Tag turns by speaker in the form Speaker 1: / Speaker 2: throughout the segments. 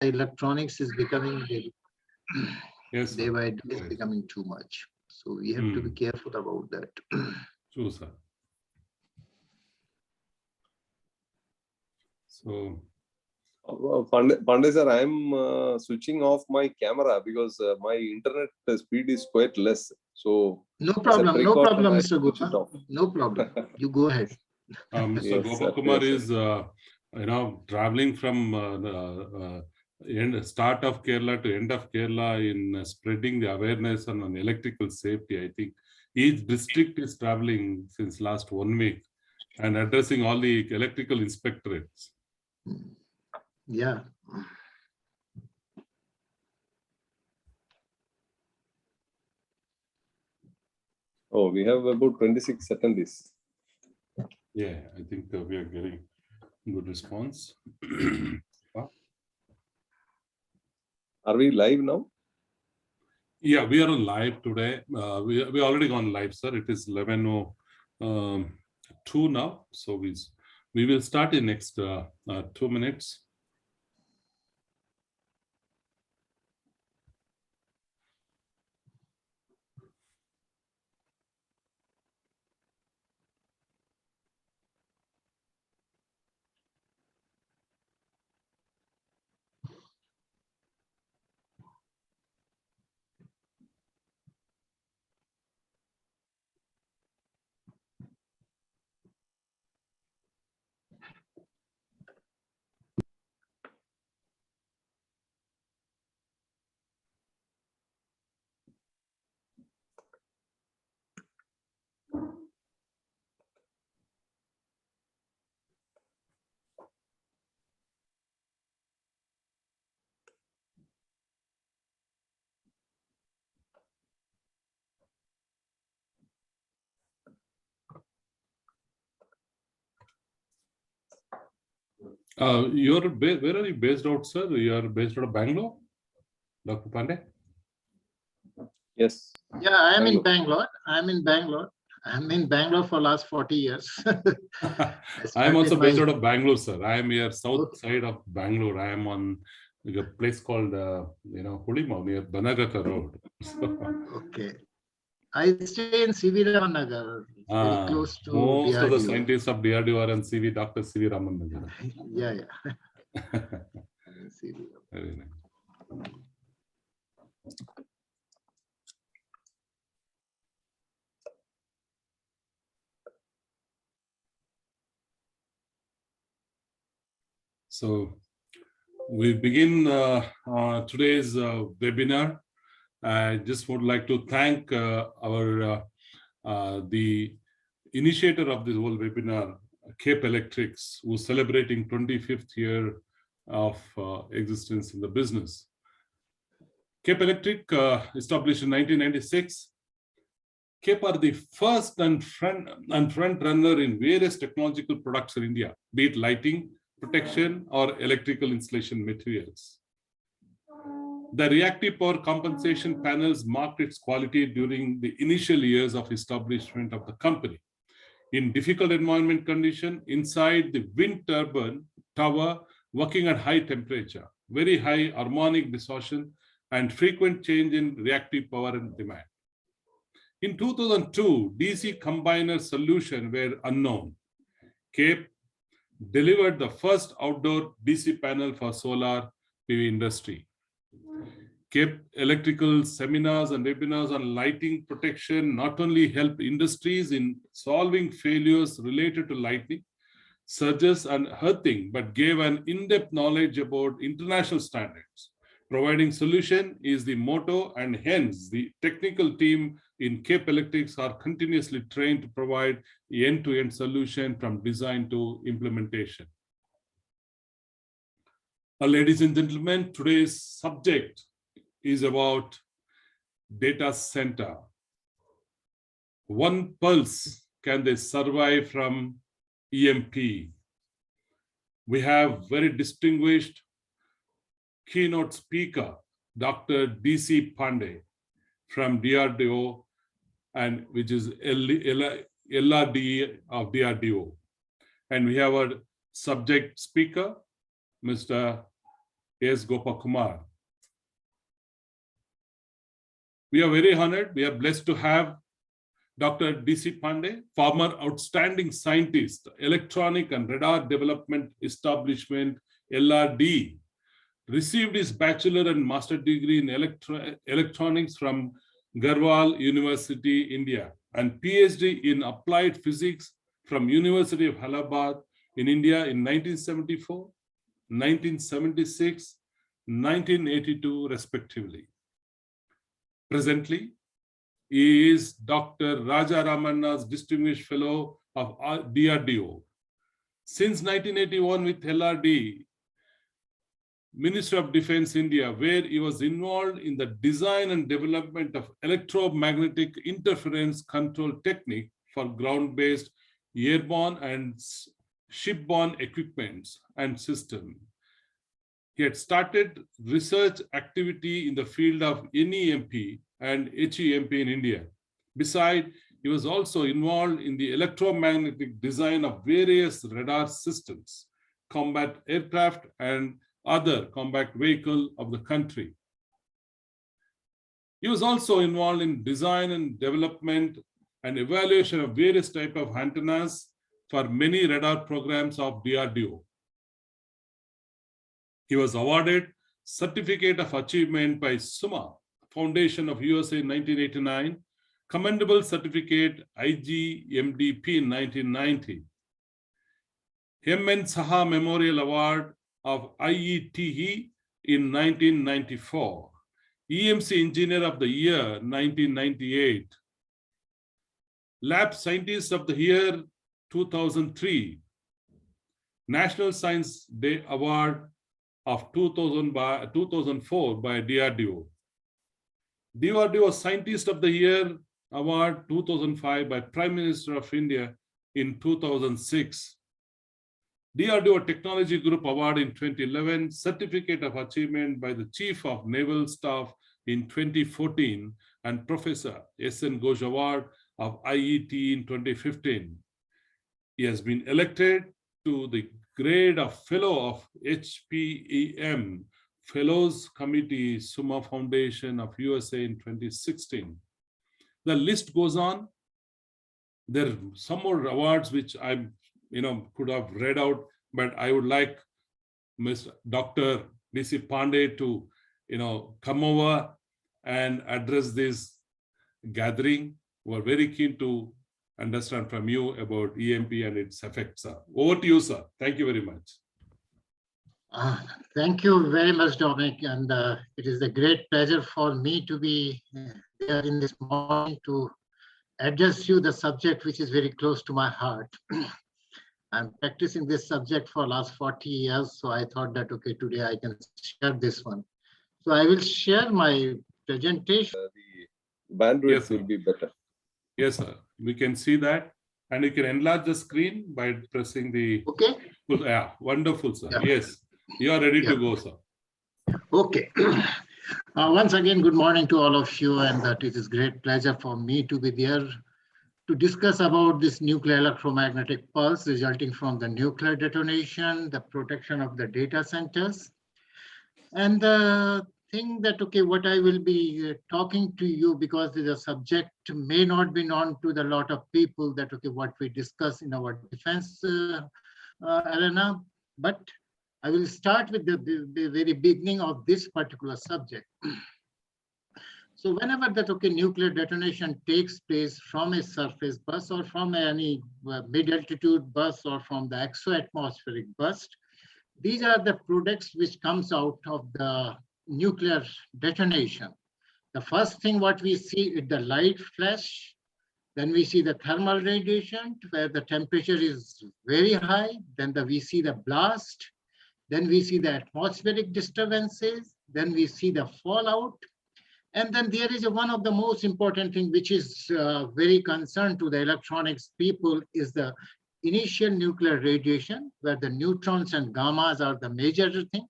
Speaker 1: electronics is becoming
Speaker 2: Yes,
Speaker 1: day by day is becoming too much. So we have to be careful about that.
Speaker 2: True, sir. So,
Speaker 3: Pandey sir, I am switching off my camera because my internet speed is quite less. So
Speaker 1: no problem, Mr. Gupta. No problem. You go ahead.
Speaker 2: Mr.
Speaker 3: Yes,
Speaker 2: Gopal Kumar is, traveling from start of Kerala to end of Kerala in spreading the awareness on electrical safety. I think each district is traveling since last 1 week and addressing all the electrical inspectorates.
Speaker 1: Yeah.
Speaker 3: Oh, we have about 26 attendees.
Speaker 2: Yeah, I think we are getting good response.
Speaker 3: Are we live now?
Speaker 2: Yeah, we are on live today. We already gone live, sir. It is 11:02 now. So we will start in next 2 minutes. Where are you based out, sir? You are based out of Bangalore, Dr. Pandey?
Speaker 3: Yes.
Speaker 1: Yeah, I am in Bangalore. I'm in Bangalore for last 40 years.
Speaker 2: I am also based out of Bangalore, sir. I am here south side of Bangalore. I am on a place called, Hulima near Banagata Road.
Speaker 1: Okay. I stay in C.V. Raman Nagar, very close to
Speaker 2: most
Speaker 1: DRDO.
Speaker 2: of the scientists of DRDO are in CV, Dr. C.V. Raman Nagar.
Speaker 1: Yeah.
Speaker 2: Very nice. So we begin today's webinar. I just would like to thank the initiator of this whole webinar, Cape Electrics, who's celebrating 25th year of existence in the business. Cape Electric, established in 1996. Cape are the first and front runner in various technological products in India, be it lighting, protection, or electrical insulation materials. The reactive power compensation panels marked its quality during the initial years of establishment of the company. In difficult environment condition, inside the wind turbine tower, working at high temperature, very high harmonic distortion, and frequent change in reactive power and demand. In 2002, DC combiner solution were unknown. Cape delivered the first outdoor DC panel for solar PV industry. Cape Electrical seminars and webinars on lighting protection not only help industries in solving failures related to lighting, surges, and earthing, but gave an in-depth knowledge about international standards. Providing solution is the motto, and hence the technical team in Cape Electrics are continuously trained to provide the end-to-end solution from design to implementation. Ladies and gentlemen, today's subject is about data center. One pulse, can they survive from EMP? We have very distinguished keynote speaker, Dr. D.C. Pandey from DRDO, and which is LRD of DRDO. And we have our subject speaker, Mr. A.S. Gopakumar. We are very honored. We are blessed to have Dr. D.C. Pandey, former outstanding scientist, Electronic and Radar Development Establishment, LRD, received his bachelor and master degree in electronics from Garhwal University, India, and PhD in applied physics from University of Allahabad in India in 1974, 1976, 1982, respectively. Presently, he is Dr. Raja Ramanna's Distinguished Fellow of DRDO. Since 1981 with LRD, Ministry of Defense India, where he was involved in the design and development of electromagnetic interference control technique for ground-based airborne and shipborne equipments and systems. He had started research activity in the field of NEMP and HEMP in India. Besides, he was also involved in the electromagnetic design of various radar systems, combat aircraft, and other combat vehicle of the country. He was also involved in design and development and evaluation of various types of antennas for many radar programs of DRDO. He was awarded Certificate of Achievement by SUMA, Foundation of USA in 1989, Commendable Certificate IGMDP in 1990, Hemmen Saha Memorial Award of IETE in 1994, EMC Engineer of the Year 1998, Lab Scientist of the Year 2003, National Science Day Award of 2004 by DRDO, DRDO Scientist of the Year Award 2005 by Prime Minister of India in 2006, DRDO Technology Group Award in 2011, Certificate of Achievement by the Chief of Naval Staff in 2014, and Professor S.N. Ghosh Award of IET in 2015. He has been elected to the grade of Fellow of HPEM Fellows Committee, SUMA Foundation of USA in 2016. The list goes on. There are some more awards which I could have read out, but I would like Ms. Dr. D.C. Pandey to come over and address this gathering. We're very keen to understand from you about EMP and its effects, sir. Over to you, sir. Thank you very much.
Speaker 1: Thank you very much, Dominic. And it is a great pleasure for me to be here in this morning to address you the subject which is very close to my heart. I'm practicing this subject for last 40 years, so I thought that, okay, today I can share this one. So I will share my presentation.
Speaker 3: The bandwidth will be better.
Speaker 2: Yes, sir. We can see that. And you can enlarge the screen by pressing the...
Speaker 1: Okay.
Speaker 2: Yeah, wonderful, sir.
Speaker 1: Yeah.
Speaker 2: Yes, you are ready to go, sir.
Speaker 1: Okay. Once again, good morning to all of you, and that it is great pleasure for me to be there to discuss about this nuclear electromagnetic pulse resulting from the nuclear detonation, the protection of the data centers. And the thing that, okay, what I will be talking to you, because the subject may not be known to the lot of people, that, okay, what we discuss in our defense arena, but I will start with the very beginning of this particular subject. So whenever that, okay, nuclear detonation takes place from a surface burst or from any mid-altitude burst or from the exo-atmospheric burst, these are the products which comes out of the nuclear detonation. The first thing what we see is the light flash. Then we see the thermal radiation where the temperature is very high. Then we see the blast. Then we see the atmospheric disturbances. Then we see the fallout. And then there is one of the most important thing which is very concerned to the electronics people is the initial nuclear radiation, where the neutrons and gammas are the major thing.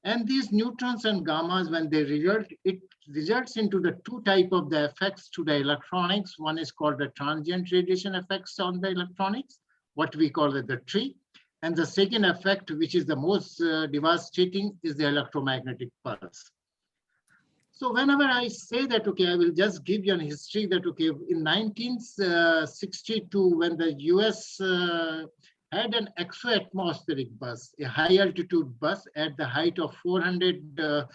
Speaker 1: And these neutrons and gammas, when they result, it results into the two type of the effects to the electronics. One is called the transient radiation effects on the electronics, what we call it the tree. And the second effect, which is the most devastating, is the electromagnetic pulse. So whenever I say that, okay, I will just give you an history that, okay, in 1962, when the US had an exo-atmospheric bus, a high altitude bus at the height of 400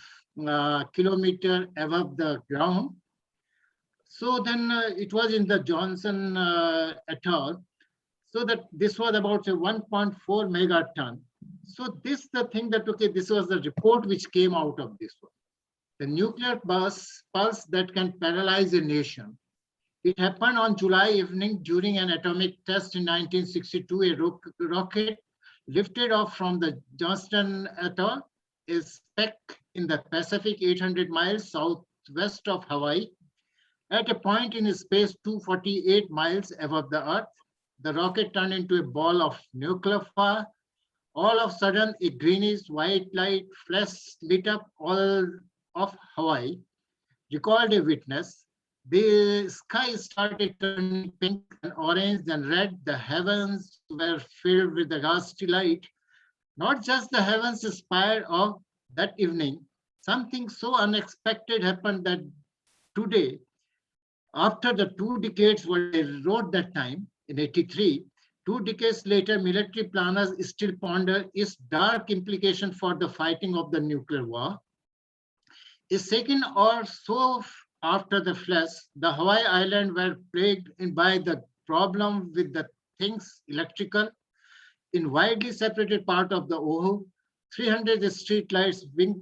Speaker 1: kilometer above the ground. So then it was in the Johnson et al. So that this was about a 1.4 megaton. So this the thing that, okay, this was the report which came out of this one. The nuclear pulse that can paralyze a nation. It happened on July evening during an atomic test in 1962. A rocket lifted off from the Johnston atoll, a speck in the Pacific 800 miles southwest of Hawaii. At a point in space 248 miles above the Earth, the rocket turned into a ball of nuclear fire. All of a sudden, a greenish white light flash lit up all of Hawaii, recalled a witness. The sky started turning pink and orange and red. The heavens were filled with the ghastly light. Not just the heavens aspired of that evening. Something so unexpected happened that today, after the 2 decades what they wrote that time in 83, 2 decades later, military planners still ponder its dark implication for the fighting of the nuclear war. A second or so after the flash, the Hawaii Islands were plagued by the problem with the things electrical. In widely separated part of the Oahu, 300 street lights winked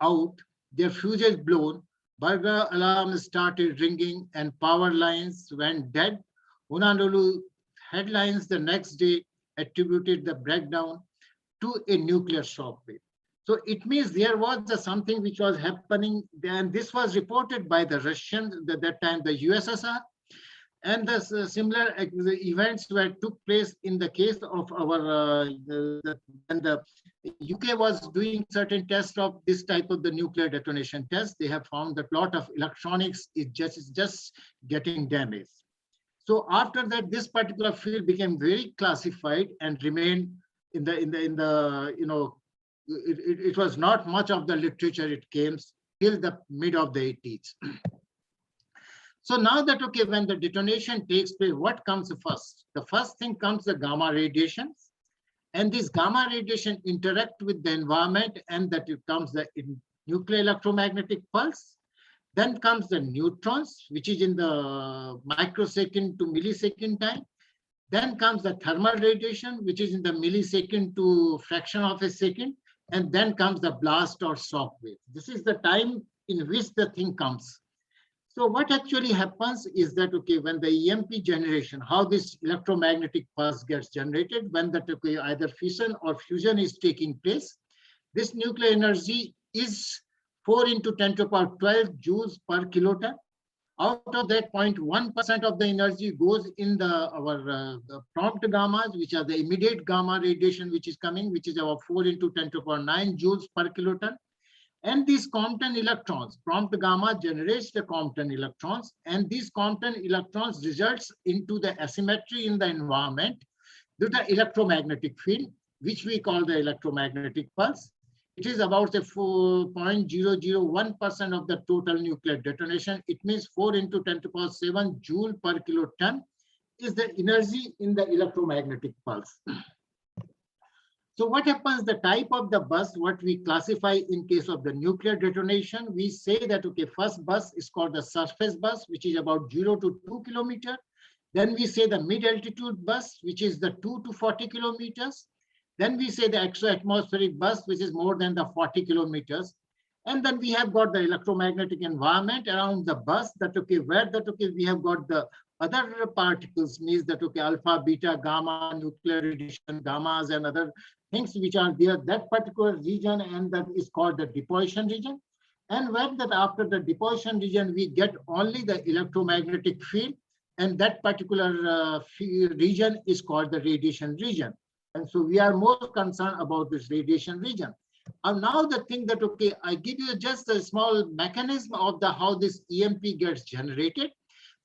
Speaker 1: out, their fuses blown, burglar alarms started ringing, and power lines went dead. Honolulu headlines the next day attributed the breakdown to a nuclear shockwave. So it means there was something which was happening, and this was reported by the Russians at that time, the USSR, and the similar events took place in the case of our when the UK was doing certain tests of this type of the nuclear detonation test. They have found that a lot of electronics is just getting damaged. So after that, this particular field became very classified and remained in the you know, it was not much of the literature. It came till the mid of the 80s. So now that, okay, when the detonation takes place, what comes first? The first thing comes the gamma radiations, and this gamma radiation interact with the environment, and that it comes the nuclear electromagnetic pulse. Then comes the neutrons, which is in the microsecond to millisecond time. Then comes the thermal radiation, which is in the millisecond to fraction of a second. And then comes the blast or shock wave. This is the time in which the thing comes. So what actually happens is that, okay, when the EMP generation, how this electromagnetic pulse gets generated, when that, okay, either fission or fusion is taking place, this nuclear energy is 4 into 10 to the power 12 joules per kiloton. Out of that, 0.1% of the energy goes in the prompt gammas, which are the immediate gamma radiation which is coming, which is about 4 into 10 to the power 9 joules per kiloton. And these Compton electrons, prompt gamma generates the Compton electrons, and these Compton electrons results into the asymmetry in the environment due to the electromagnetic field, which we call the electromagnetic pulse. It is about a 0.001% of the total nuclear detonation. It means 4 into 10 to the power 7 joule per kiloton is the energy in the electromagnetic pulse. So what happens, the type of the bus, what we classify in case of the nuclear detonation, we say that, okay, first bus is called the surface bus, which is about 0 to 2 kilometers. Then we say the mid-altitude bus, which is the 2 to 40 kilometers. Then we say the exo-atmospheric bus, which is more than the 40 kilometers. And then we have got the electromagnetic environment around the bus, that, okay, where that, okay, we have got the other particles, means that, okay, alpha, beta, gamma, nuclear radiation, gammas, and other things which are there, that particular region, and that is called the deposition region. And when that after the deposition region, we get only the electromagnetic field, and that particular region is called the radiation region. And so we are more concerned about this radiation region. And now the thing that, okay, I give you just a small mechanism of the how this EMP gets generated.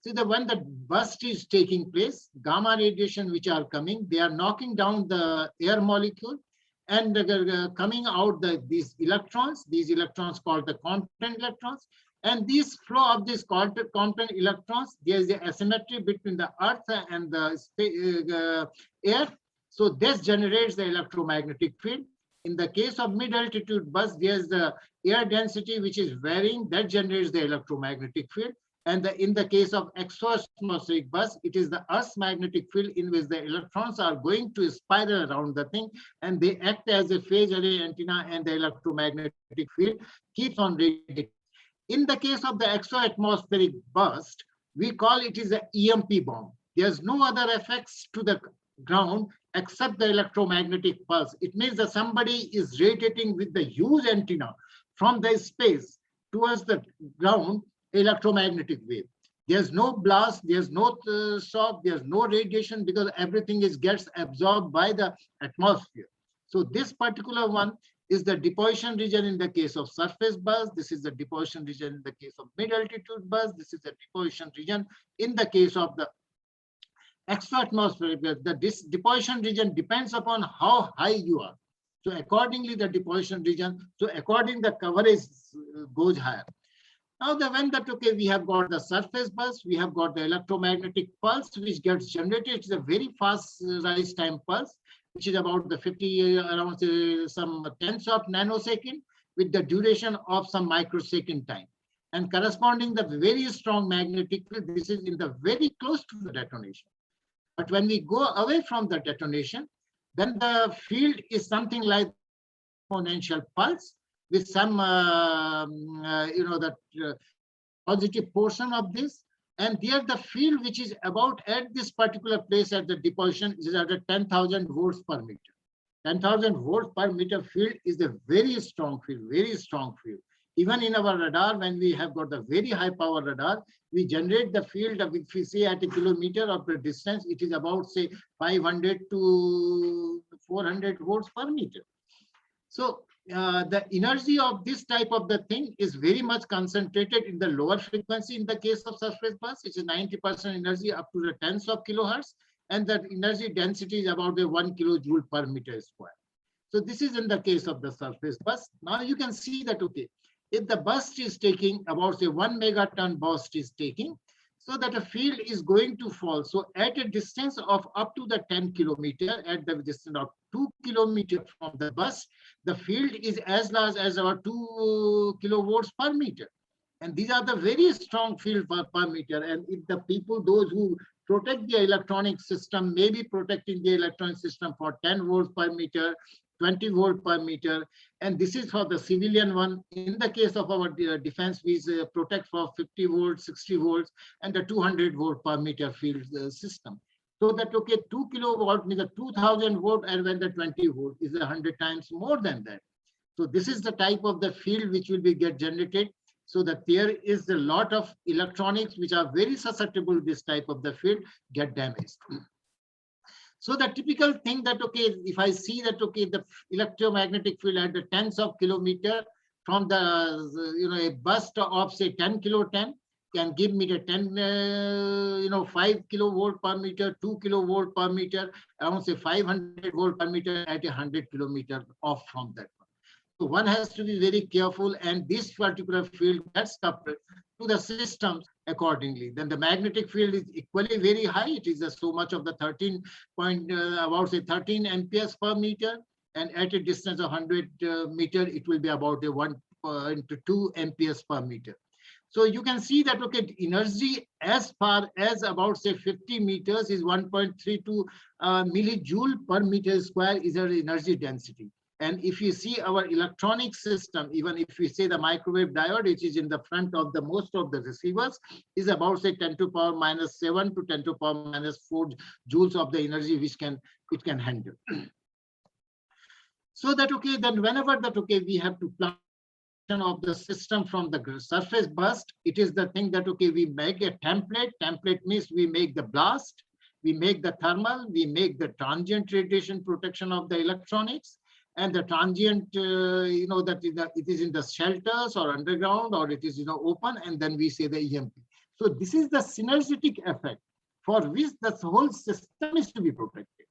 Speaker 1: See, when the burst is taking place, gamma radiation which are coming, they are knocking down the air molecule and coming out these electrons called the quantum electrons. And this flow of these quantum electrons, there is an asymmetry between the earth and the air. So this generates the electromagnetic field. In the case of mid-altitude burst, there's the air density which is varying, that generates the electromagnetic field. And in the case of exoatmospheric burst, it is the Earth's magnetic field in which the electrons are going to spiral around the thing, and they act as a phase array antenna, and the electromagnetic field keeps on radiating. In the case of the exoatmospheric burst, we call it is an EMP bomb. There's no other effects to the ground except the electromagnetic pulse. It means that somebody is radiating with the huge antenna from the space towards the ground, electromagnetic wave. There's no blast, there's no shock, there's no radiation, because everything gets absorbed by the atmosphere. So this particular one is the deposition region in the case of surface burst. This is the deposition region in the case of mid-altitude burst. This is the deposition region in the case of the exoatmospheric burst. The deposition region depends upon how high you are. So accordingly, the deposition region, so according the coverage goes higher. Now, we have got the surface burst, we have got the electromagnetic pulse, which gets generated. It's a very fast rise time pulse, which is about the 50, around some tenths of nanosecond, with the duration of some microsecond time. And corresponding the very strong magnetic field, this is in the very close to the detonation. But when we go away from the detonation, then the field is something like exponential pulse, with some, positive portion of this. And there the field which is about at this particular place at the deposition is at 10,000 volts per meter. 10,000 volts per meter field is a very strong field, very strong field. Even in our radar, when we have got the very high power radar, we generate the field of, if we say at a kilometer of the distance, it is about, say, 500 to 400 volts per meter. So the energy of this type of the thing is very much concentrated in the lower frequency. In the case of surface burst, it's a 90% energy up to the tens of kilohertz, and the energy density is about a 1 kilojoule per meter square. So this is in the case of the surface burst. Now you can see that, okay, if the burst is taking about, say, 1 megaton burst is taking, so that a field is going to fall. So at a distance of up to the 10 kilometer, at the distance of 2 kilometers from the burst, the field is as large as about 2 kilovolts per meter. And these are the very strong field per meter. And if the people, those who protect the electronic system, may be protecting the electronic system for 10 volts per meter, 20 volt per meter, and this is for the civilian one. In the case of our defense, we protect for 50 volts, 60 volts, and the 200 volt per meter field system. So that, okay, 2 kilowatt means a 2000 volt, and when the 20 volt is 100 times more than that. So this is the type of the field which will be get generated, so that there is a lot of electronics which are very susceptible to this type of the field get damaged. So the typical thing that, okay, if I see that, okay, the electromagnetic field at the tens of kilometer from the, a burst of, say, 10 kiloton can give me the 5 kilovolt per meter, 2 kilovolt per meter, around, say, 500 volt per meter at 100 kilometer off from that one. So one has to be very careful, and this particular field gets coupled to the systems accordingly. Then the magnetic field is equally very high. It is so much of the 13 amperes per meter, and at a distance of 100 meter, it will be about a 1.2 amperes per meter. So you can see that, okay, energy as far as about, say, 50 meters is 1.32 millijoule per meter square is our energy density. And if you see our electronic system, even if we say the microwave diode, which is in the front of the most of the receivers, is about, say, 10 to the power minus 7 to 10 to the power minus 4 joules of the energy which it can handle. So that, okay, then whenever that, okay, we have to plan of the system from the surface burst, it is the thing that, okay, we make a template. Template means we make the blast, we make the thermal, we make the transient radiation protection of the electronics, and the transient, that it is in the shelters or underground, or it is, open, and then we say the EMP. So this is the synergetic effect for which the whole system is to be protected.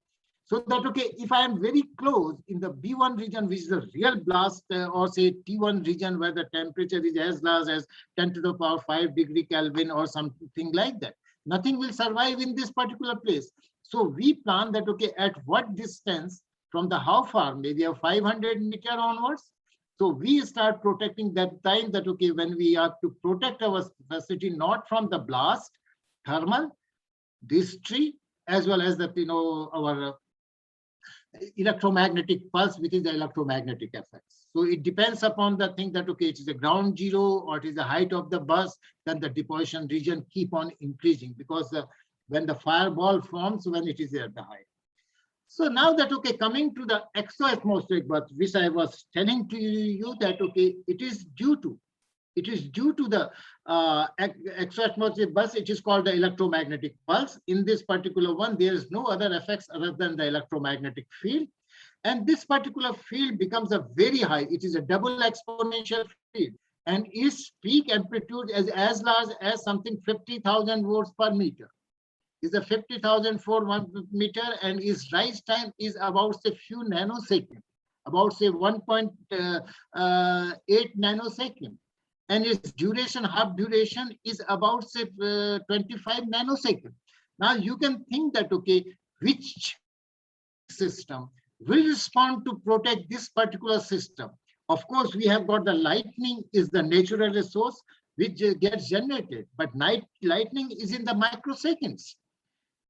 Speaker 1: So that, okay, if I am very close in the B1 region, which is a real blast, or say T1 region where the temperature is as large as 10 to the power 5 degree Kelvin or something like that, nothing will survive in this particular place. So we plan that, okay, at what distance from the how far, maybe a 500 meter onwards. So we start protecting that time that, okay, when we have to protect our facility, not from the blast, thermal, this tree, as well as that, our electromagnetic pulse, which is the electromagnetic effects. So it depends upon the thing that, okay, it is a ground zero or it is the height of the burst, then the deposition region keep on increasing, because when the fireball forms, when it is at the height. So now that, okay, coming to the exoatmospheric burst, which I was telling to you that, okay, it is due to the exoatmospheric burst. It is called the electromagnetic pulse. In this particular one, there is no other effects other than the electromagnetic field. And this particular field becomes a very high. It is a double exponential field. And its peak amplitude is as large as something 50,000 volts per meter. Is a 50,000 for 1 meter, and its rise time is about a few nanoseconds, about say 1.8 nanosecond. And its duration, half duration, is about say 25 nanosecond. Now you can think that, okay, which system will respond to protect this particular system? Of course, we have got the lightning is the natural resource which gets generated, but lightning is in the microseconds.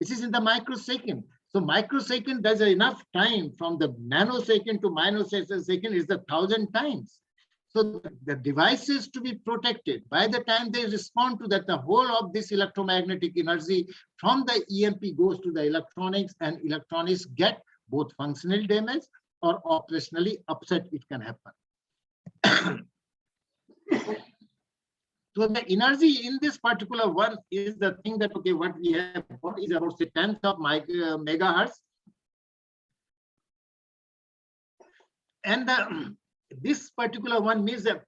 Speaker 1: It is in the microsecond. So microsecond, there's enough time from the nanosecond to nanosecond is 1,000 times. So the devices to be protected, by the time they respond to that, the whole of this electromagnetic energy from the EMP goes to the electronics, and electronics get both functional damage or operationally upset. It can happen. So the energy in this particular one is the thing that, okay, what we have got is about the 10th of megahertz. And this particular one means that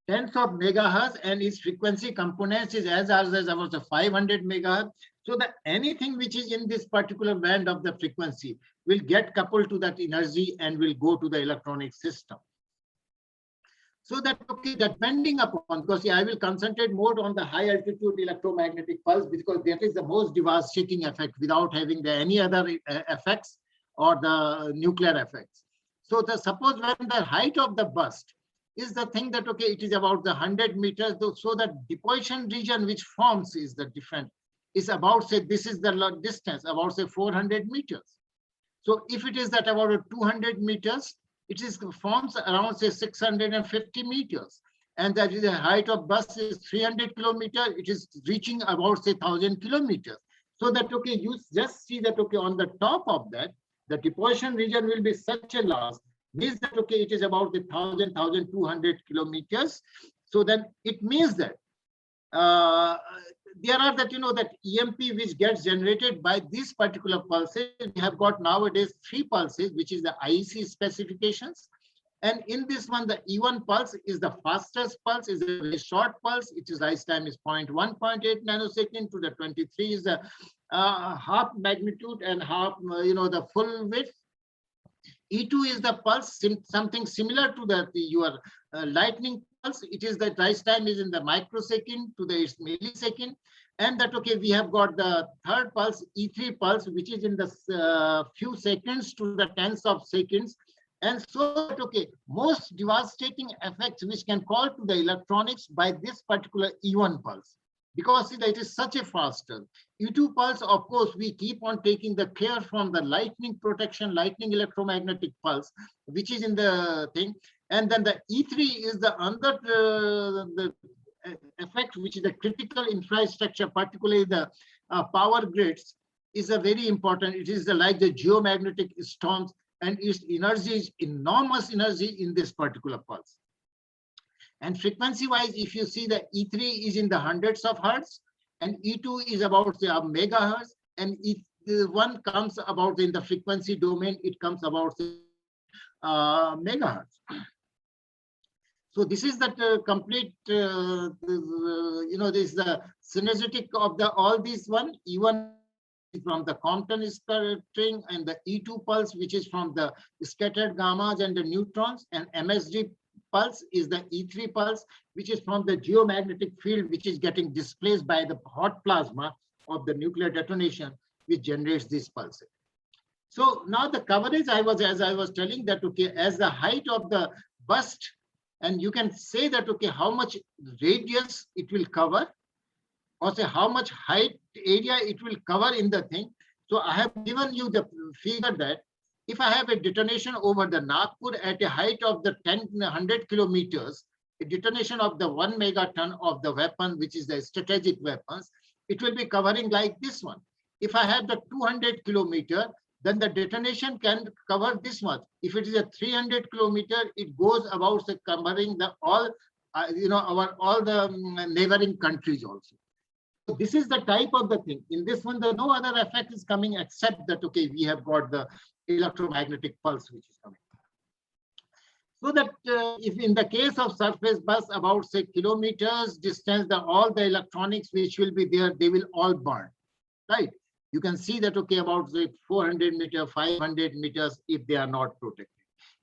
Speaker 1: 10th of megahertz, and its frequency components is as large as about the 500 megahertz. So that anything which is in this particular band of the frequency will get coupled to that energy and will go to the electronic system. So that, okay, depending upon, because I will concentrate more on the high altitude electromagnetic pulse, because that is the most devastating effect without having any other effects or the nuclear effects. So suppose when the height of the burst is the thing that, okay, it is about the 100 meters, so that deposition region which forms is the different, is about, say, this is the distance, about, say, 400 meters. So if it is that about 200 meters, it is forms around, say, 650 meters. And that is the height of burst is 300 kilometers. It is reaching about, say, 1,000 kilometers. So that, okay, you just see that, okay, on the top of that, the deposition region will be such a large, means that, okay, it is about 1,000, 1,200 kilometers. So then it means that there are that, that EMP which gets generated by these particular pulses. We have got nowadays 3 pulses, which is the IEC specifications. And in this one, the E1 pulse is the fastest pulse, is a very short pulse. Its rise time is 0.1, 0.8 nanosecond. To the 23 is the half magnitude and half, the full width. E2 is the pulse, something similar to your lightning pulse. It is the rise time is in the microsecond to the millisecond. And that, okay, we have got the third pulse, E3 pulse, which is in the few seconds to the tens of seconds. And so, okay, most devastating effects which can call to the electronics by this particular E1 pulse, because it is such a faster. E2 pulse, of course, we keep on taking the care from the lightning protection, lightning electromagnetic pulse, which is in the thing. And then the E3 is the under the effect, which is the critical infrastructure, particularly the power grids, is a very important. It is like the geomagnetic storms, and its energy is enormous energy in this particular pulse. And frequency wise, if you see, the E3 is in the hundreds of hertz, and E2 is about, say, a megahertz, and one comes about in the frequency domain, it comes about, say, megahertz. So this is that complete, this is the synergetic of the all these one, E1 from the Compton string, and the E2 pulse, which is from the scattered gammas and the neutrons, and MSD pulse is the E3 pulse, which is from the geomagnetic field, which is getting displaced by the hot plasma of the nuclear detonation, which generates this pulse. So now the coverage, as I was telling that, okay, as the height of the burst, and you can say that, okay, how much radius it will cover, or say how much height area it will cover in the thing. So I have given you the figure that if I have a detonation over the Nagpur at a height of the 100 kilometers, a detonation of the 1 megaton of the weapon, which is the strategic weapons, it will be covering like this one. If I have the 200 kilometer, then the detonation can cover this much. If it is a 300 kilometer, it goes about covering the all, all the neighboring countries also. So this is the type of the thing. In this one, no other effect is coming except that, okay, we have got the electromagnetic pulse which is coming. So that if in the case of surface bus about say kilometers distance, all the electronics which will be there, they will all burn, right? You can see that, okay, about say 400 meters, 500 meters if they are not protected.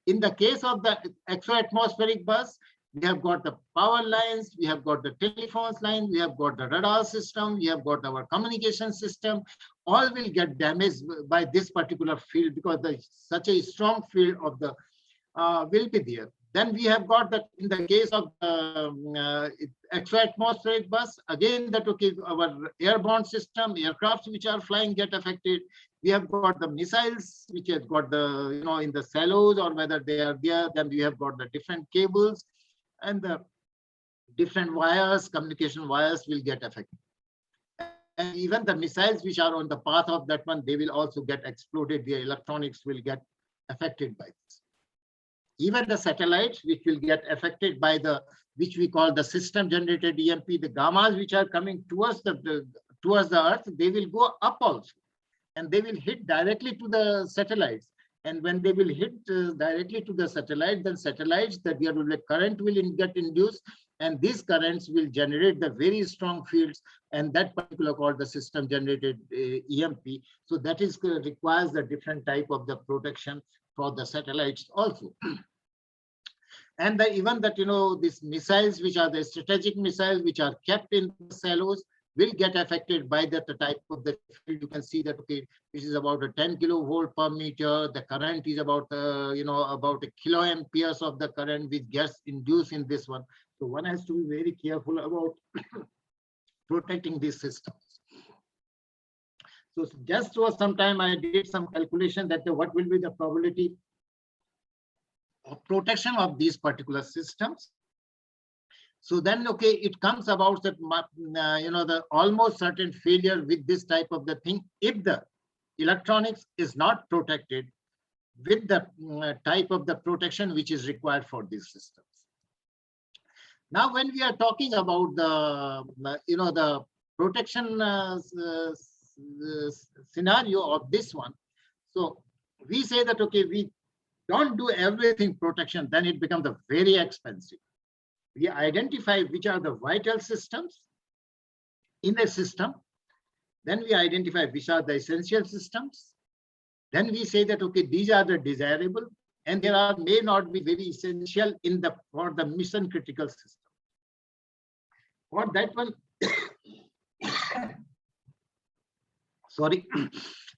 Speaker 1: In the case of the exo-atmospheric bus, we have got the power lines, we have got the telephones line, we have got the radar system, we have got our communication system. All will get damaged by this particular field because such a strong field of the will be there. Then we have got that in the case of the exo-atmospheric bus, again that, okay, our airborne system, aircrafts which are flying get affected. We have got the missiles which has got the, in the silos or whether they are there, then we have got the different cables and the different wires, communication wires will get affected. And even the missiles which are on the path of that one, they will also get exploded. The electronics will get affected by this. Even the satellites which will get affected by the, which we call the system generated EMP, the gammas which are coming towards the earth, they will go up also. And they will hit directly to the satellites. And when they will hit directly to the satellite, then satellites, that current will get induced, and these currents will generate the very strong fields, and that particular called the system generated EMP. So that is requires the different type of the protection for the satellites also. And even that, these missiles, which are the strategic missiles, which are kept in the silos, will get affected by the type of the field. You can see that, okay, this is about a 10 kilovolt per meter. The current is about, about a kiloamperes of the current which gets induced in this one. So one has to be very careful about protecting these systems. So just for some time, I did some calculation that what will be the probability of protection of these particular systems. So then, okay, it comes about that, the almost certain failure with this type of the thing if the electronics is not protected with the type of the protection which is required for these systems. Now, when we are talking about the, the protection scenario of this one, so we say that, okay, we don't do everything protection, then it becomes very expensive. We identify which are the vital systems in a system. Then we identify which are the essential systems. Then we say that, okay, these are the desirable, and there are may not be very essential in the for the mission critical system. For that one, sorry.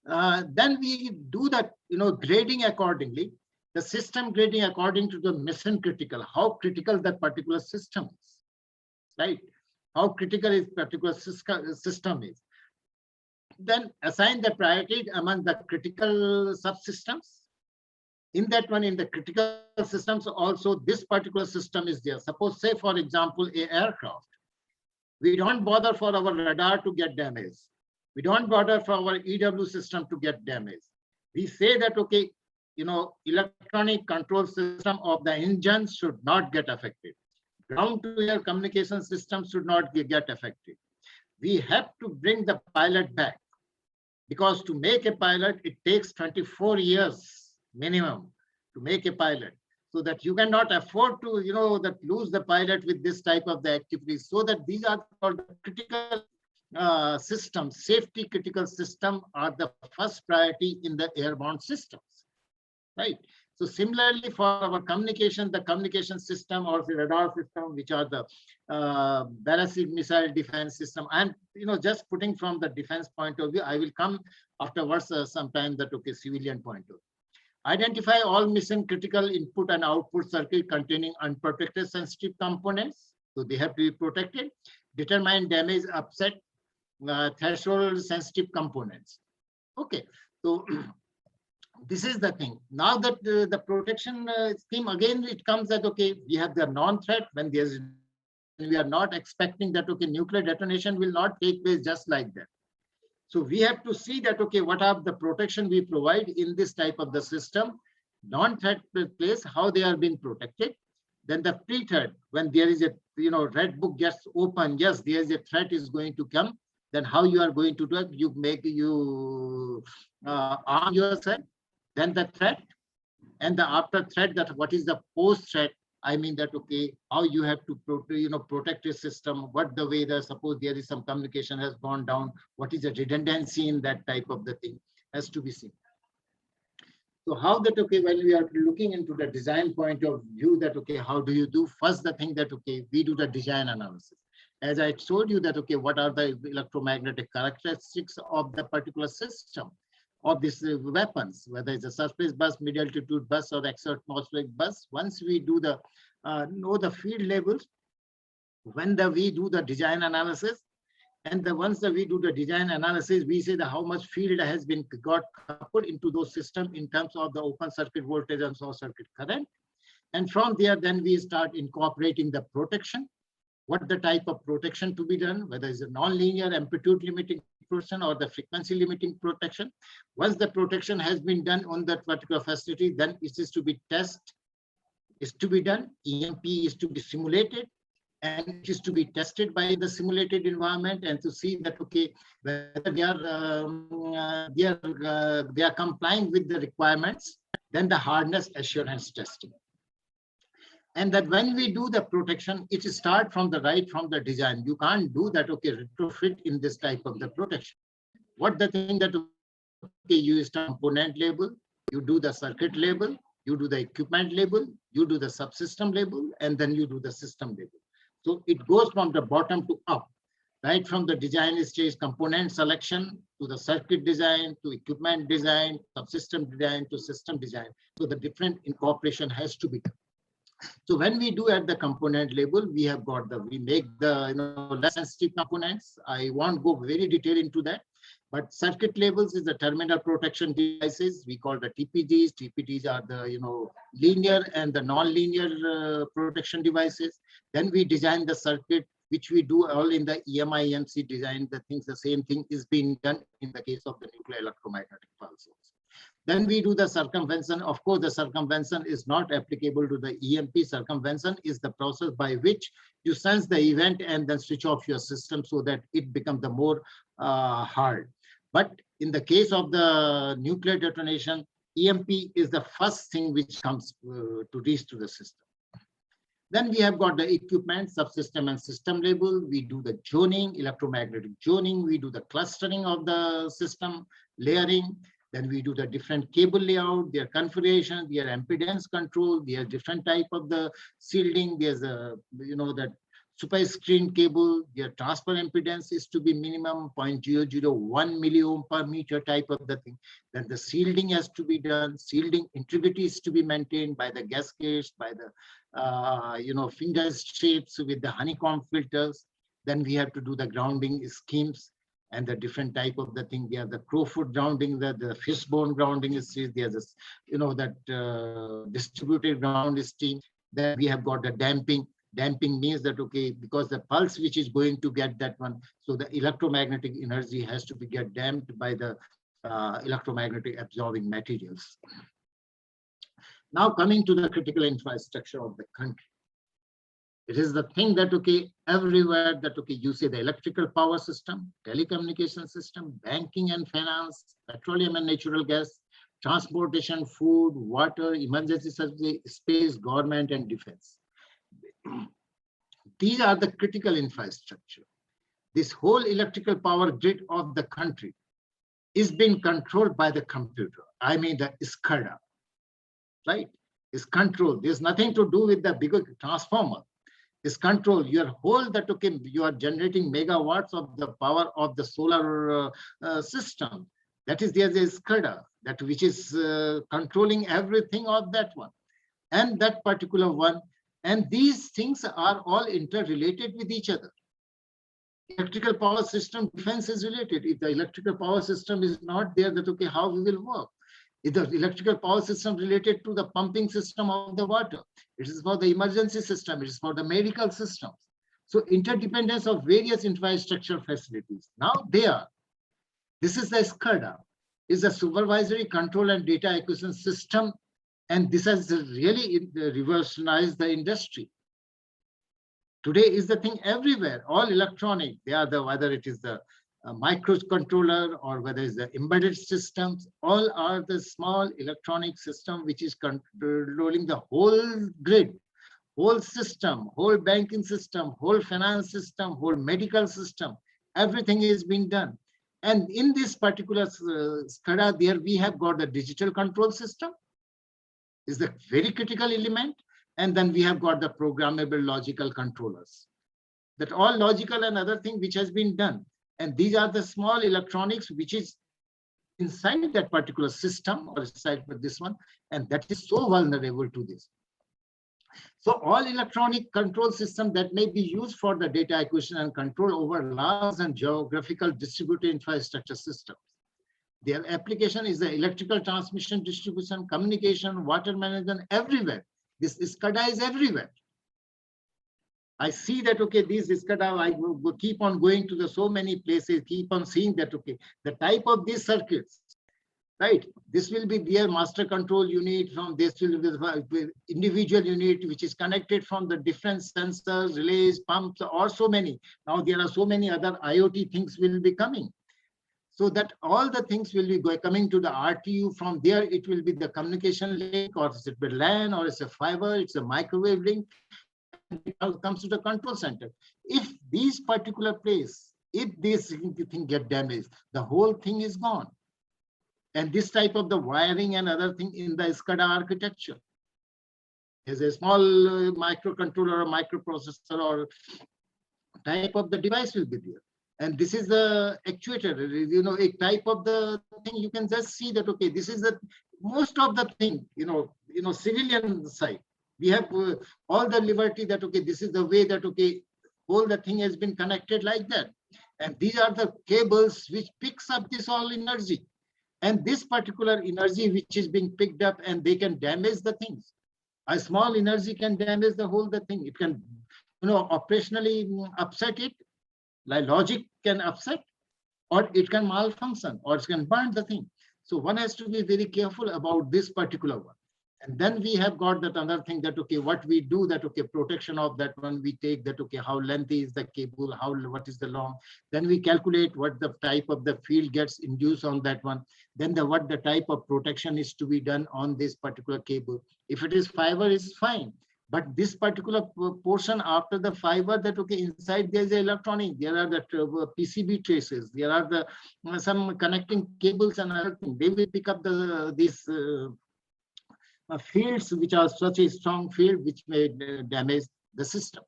Speaker 1: Then we do that, grading accordingly. The system grading according to the mission critical, how critical that particular system is, right? How critical is particular system is. Then assign the priority among the critical subsystems. In that one, in the critical systems also, this particular system is there. Suppose, say, for example, an aircraft. We don't bother for our radar to get damaged. We don't bother for our EW system to get damaged. We say that, okay, electronic control system of the engine should not get affected. Ground to air communication systems should not get affected. We have to bring the pilot back because to make a pilot, it takes 24 years minimum to make a pilot. so that you cannot afford to, that lose the pilot with this type of the activities. So that these are called critical systems, safety critical system are the first priority in the airborne systems, right? So similarly for our communication, the communication system or the radar system, which are the ballistic missile defense system, and just putting from the defense point of view, I will come afterwards sometime that civilian point of view. Identify all mission critical input and output circuit containing unprotected sensitive components, so they have to be protected. Determine damage upset threshold sensitive components. Okay, so this is the thing. Now that the protection scheme, again, it comes that, okay, we have the non-threat when there's, we are not expecting that, okay, nuclear detonation will not take place just like that. So we have to see that, okay, what are the protection we provide in this type of the system, non-threat place, how they are being protected. Then the pre-threat, when there is a, red book gets open, yes, there is a threat is going to come, then how you are going to do it, you arm yourself. Then the threat, and the after threat, that what is the post threat, I mean that, okay, how you have to protect your system, what the way that suppose there is some communication has gone down, what is the redundancy in that type of the thing has to be seen. So how that, okay, when we are looking into the design point of view, that, okay, how do you do? First, the thing that, okay, we do the design analysis. As I showed you that, okay, what are the electromagnetic characteristics of the particular system, of these weapons, whether it's a surface bus, mid altitude bus, or exo-atmospheric bus. Once we do the know the field levels, when we do the design analysis, and once we do the design analysis, we say that how much field has been got coupled into those systems in terms of the open circuit voltage and short circuit current. And from there, then we start incorporating the protection. What the type of protection to be done, whether it's a non-linear amplitude limiting protection or the frequency limiting protection. Once the protection has been done on that particular facility, then it is to be done. EMP is to be simulated, and it is to be tested by the simulated environment, and to see that, okay, whether they are complying with the requirements. Then the hardness assurance testing. And that when we do the protection, it starts from the design. You can't do that, okay, retrofit in this type of the protection. What the thing that, okay, you start component label, you do the circuit label, you do the equipment label, you do the subsystem label, and then you do the system label. So it goes from the bottom to up, right from the design stage, component selection, to the circuit design, to equipment design, subsystem design, to system design. So the different incorporation has to be done. So when we do at the component level, we have got we make the less sensitive components. I won't go very detailed into that, but circuit labels is the terminal protection devices. We call the TPDs. TPDs are the linear and the non-linear protection devices. Then we design the circuit, which we do all in the EMI EMC design. The same thing is being done in the case of the nuclear electromagnetic pulse. Then we do the circumvention. Of course, the circumvention is not applicable to the EMP. Circumvention is the process by which you sense the event and then switch off your system so that it becomes the more hard. But in the case of the nuclear detonation, EMP is the first thing which comes to reach to the system. Then we have got the equipment, subsystem and system label. We do the zoning, electromagnetic zoning. We do the clustering of the system, layering. Then we do the different cable layout, their configuration, their impedance control, their different type of the shielding. There's a, that super screen cable, their transfer impedance is to be minimum 0.001 milliohm per meter type of the thing. Then the shielding has to be done. Shielding integrity is to be maintained by the gaskets, by the, finger shapes with the honeycomb filters. Then we have to do the grounding schemes. And the different type of the thing, there the crowfoot grounding, the fishbone grounding is there's this, that distributed ground steam. Then we have got the damping. Damping means that, okay, because the pulse which is going to get that one, so the electromagnetic energy has to be get damped by the electromagnetic absorbing materials. Now coming to the critical infrastructure of the country. It is the thing that, okay, everywhere that, okay, you say the electrical power system, telecommunication system, banking and finance, petroleum and natural gas, transportation, food, water, emergency service, space, government, and defense. These are the critical infrastructure. This whole electrical power grid of the country is being controlled by the computer. I mean the SCADA, right? Is controlled. There's nothing to do with the bigger transformer. Is control your whole that okay, you are generating megawatts of the power of the solar system. That is there's a SCADA that which is controlling everything of that one and that particular one. And these things are all interrelated with each other. Electrical power system defense is related. If the electrical power system is not there, that okay, how we will work? If the electrical power system related to the pumping system of the water, it is for the emergency system, it is for the medical systems. So interdependence of various infrastructure facilities. Now this is the SCADA, is a supervisory control and data acquisition system. And this has really revolutionized the industry. Today is the thing everywhere, all electronic. They are the, whether it is the microcontroller or whether it's the embedded systems, all are the small electronic system which is controlling the whole grid, whole system, whole banking system, whole finance system, whole medical system. Everything is being done. And in this particular SCADA, there we have got the digital control system, is the very critical element. And then we have got the programmable logical controllers. That all logical and other thing which has been done. And these are the small electronics which is inside that particular system or inside this one. And that is so vulnerable to this. So all electronic control system that may be used for the data acquisition and control over large and geographical distributed infrastructure systems. Their application is the electrical transmission, distribution, communication, water management, everywhere. This SCADA is everywhere. I see that, okay, these SCADA, I will keep on going to the so many places, keep on seeing that, okay, the type of these circuits, right? This will be their master control unit, from this will be the individual unit, which is connected from the different sensors, relays, pumps, or so many. Now there are so many other IoT things will be coming. So that all the things will be coming to the RTU. From there, it will be the communication link, or it's a LAN, or it's a fiber, it's a microwave link. It comes to the control center. If these particular place, if this thing get damaged, the whole thing is gone. And this type of the wiring and other thing in the SCADA architecture is a small microcontroller or microprocessor or type of the device will be there. And this is the actuator, you know, a type of the thing. You can just see that, okay, this is the most of the thing, you know, civilian side. We have all the liberty that, okay, this is the way that, okay, all the thing has been connected like that. And these are the cables which picks up this all energy. And this particular energy which is being picked up, and they can damage the things. A small energy can damage the whole the thing. It can, you know, operationally upset it, like logic can upset, or it can malfunction, or it can burn the thing. So one has to be very careful about this particular one. And then we have got that other thing that, okay, what we do that, okay, protection of that one, we take that, okay, how lengthy is the cable, what is the long, then we calculate what the type of the field gets induced on that one, then what the type of protection is to be done on this particular cable. If it is fiber, is fine. But this particular portion after the fiber, that, okay, inside there is electronic, there are the PCB traces, there are the some connecting cables and other things. They will pick up these fields which are such a strong field which may damage the system.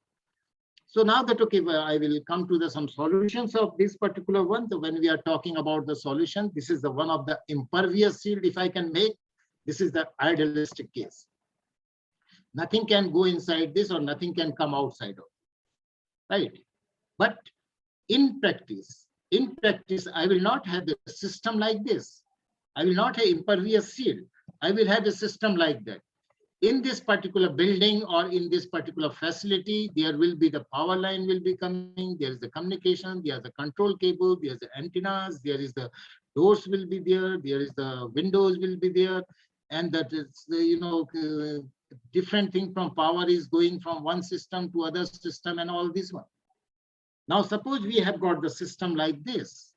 Speaker 1: So now that, okay, I will come to some solutions of this particular one. So when we are talking about the solution, this is the one of the impervious shield, if I can make. This is the idealistic case. Nothing can go inside this, or nothing can come outside of it, right? But in practice, I will not have the system like this. I will not have impervious shield. I will have a system like that. In this particular building or in this particular facility, there will be the power line will be coming. There is the communication, there is the control cable, there is the antennas, there is the doors will be there, there is the windows will be there, and that is, you know, different thing from power is going from one system to other system and all this one. Now, suppose we have got the system like this,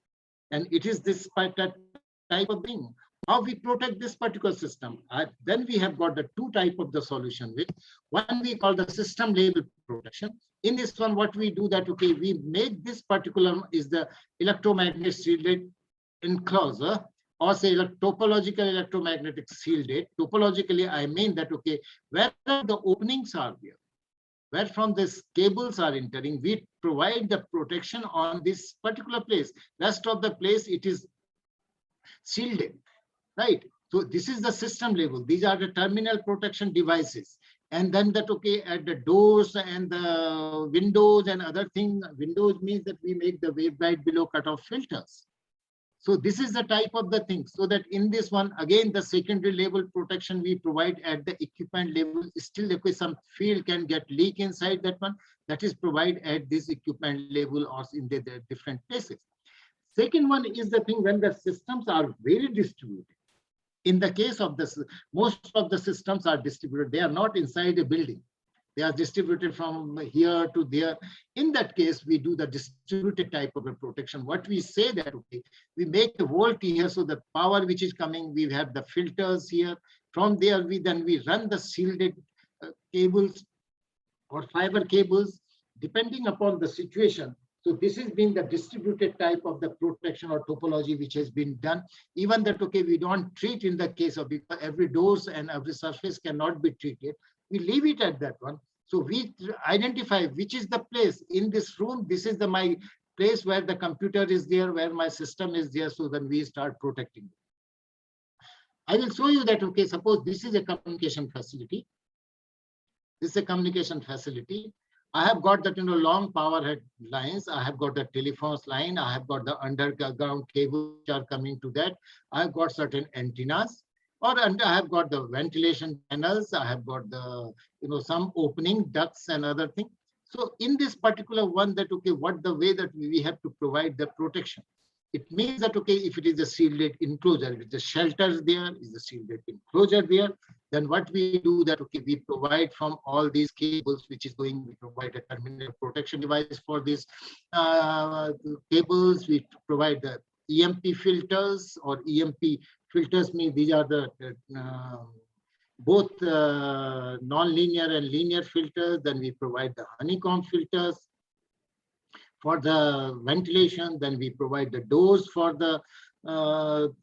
Speaker 1: and it is this type of thing. How we protect this particular system? Then we have got the two type of the solution. With one we call the system level protection. In this one, what we do that, okay, we make this particular is the electromagnetic shielded enclosure, or say topological electromagnetic shielded. Topologically, I mean that, okay, where the openings are there, where from these cables are entering, we provide the protection on this particular place. Rest of the place, it is shielded, right? So this is the system level. These are the terminal protection devices. And then that, okay, at the doors and the windows and other thing, windows means that we make the waveguide below cutoff filters. So this is the type of the thing. So that in this one, again, the secondary level protection we provide at the equipment level. Still, if some field can get leak inside that one, that is provided at this equipment level or in the different places. Second one is the thing when the systems are very distributed. In the case of this, most of the systems are distributed. They are not inside a building. They are distributed from here to there. In that case, we do the distributed type of a protection. What we say that, okay, we make a volt here, so the power which is coming, we have the filters here. From there, we run the shielded cables or fiber cables, depending upon the situation. So this has been the distributed type of the protection or topology which has been done. Even that, okay, we don't treat in the case of, because every doors and every surface cannot be treated. We leave it at that one. So we identify which is the place in this room. This is my place where the computer is there, where my system is there. So then we start protecting it. I will show you that, okay, suppose this is a communication facility. This is a communication facility. I have got that, long power head lines. I have got the telephones line. I have got the underground cables which are coming to that. I have got certain antennas. And I have got the ventilation panels. I have got the, some opening ducts and other things. So in this particular one, that, okay, what the way that we have to provide the protection. It means that, okay, if it is a shielded enclosure, if the shelters there, is a shielded enclosure there, then what we do that, okay, we provide from all these cables, which is going, we provide a terminal protection device for these cables. We provide the EMP filters, or EMP filters mean these are the both non-linear and linear filters. Then we provide the honeycomb filters for the ventilation. Then we provide the doors for the with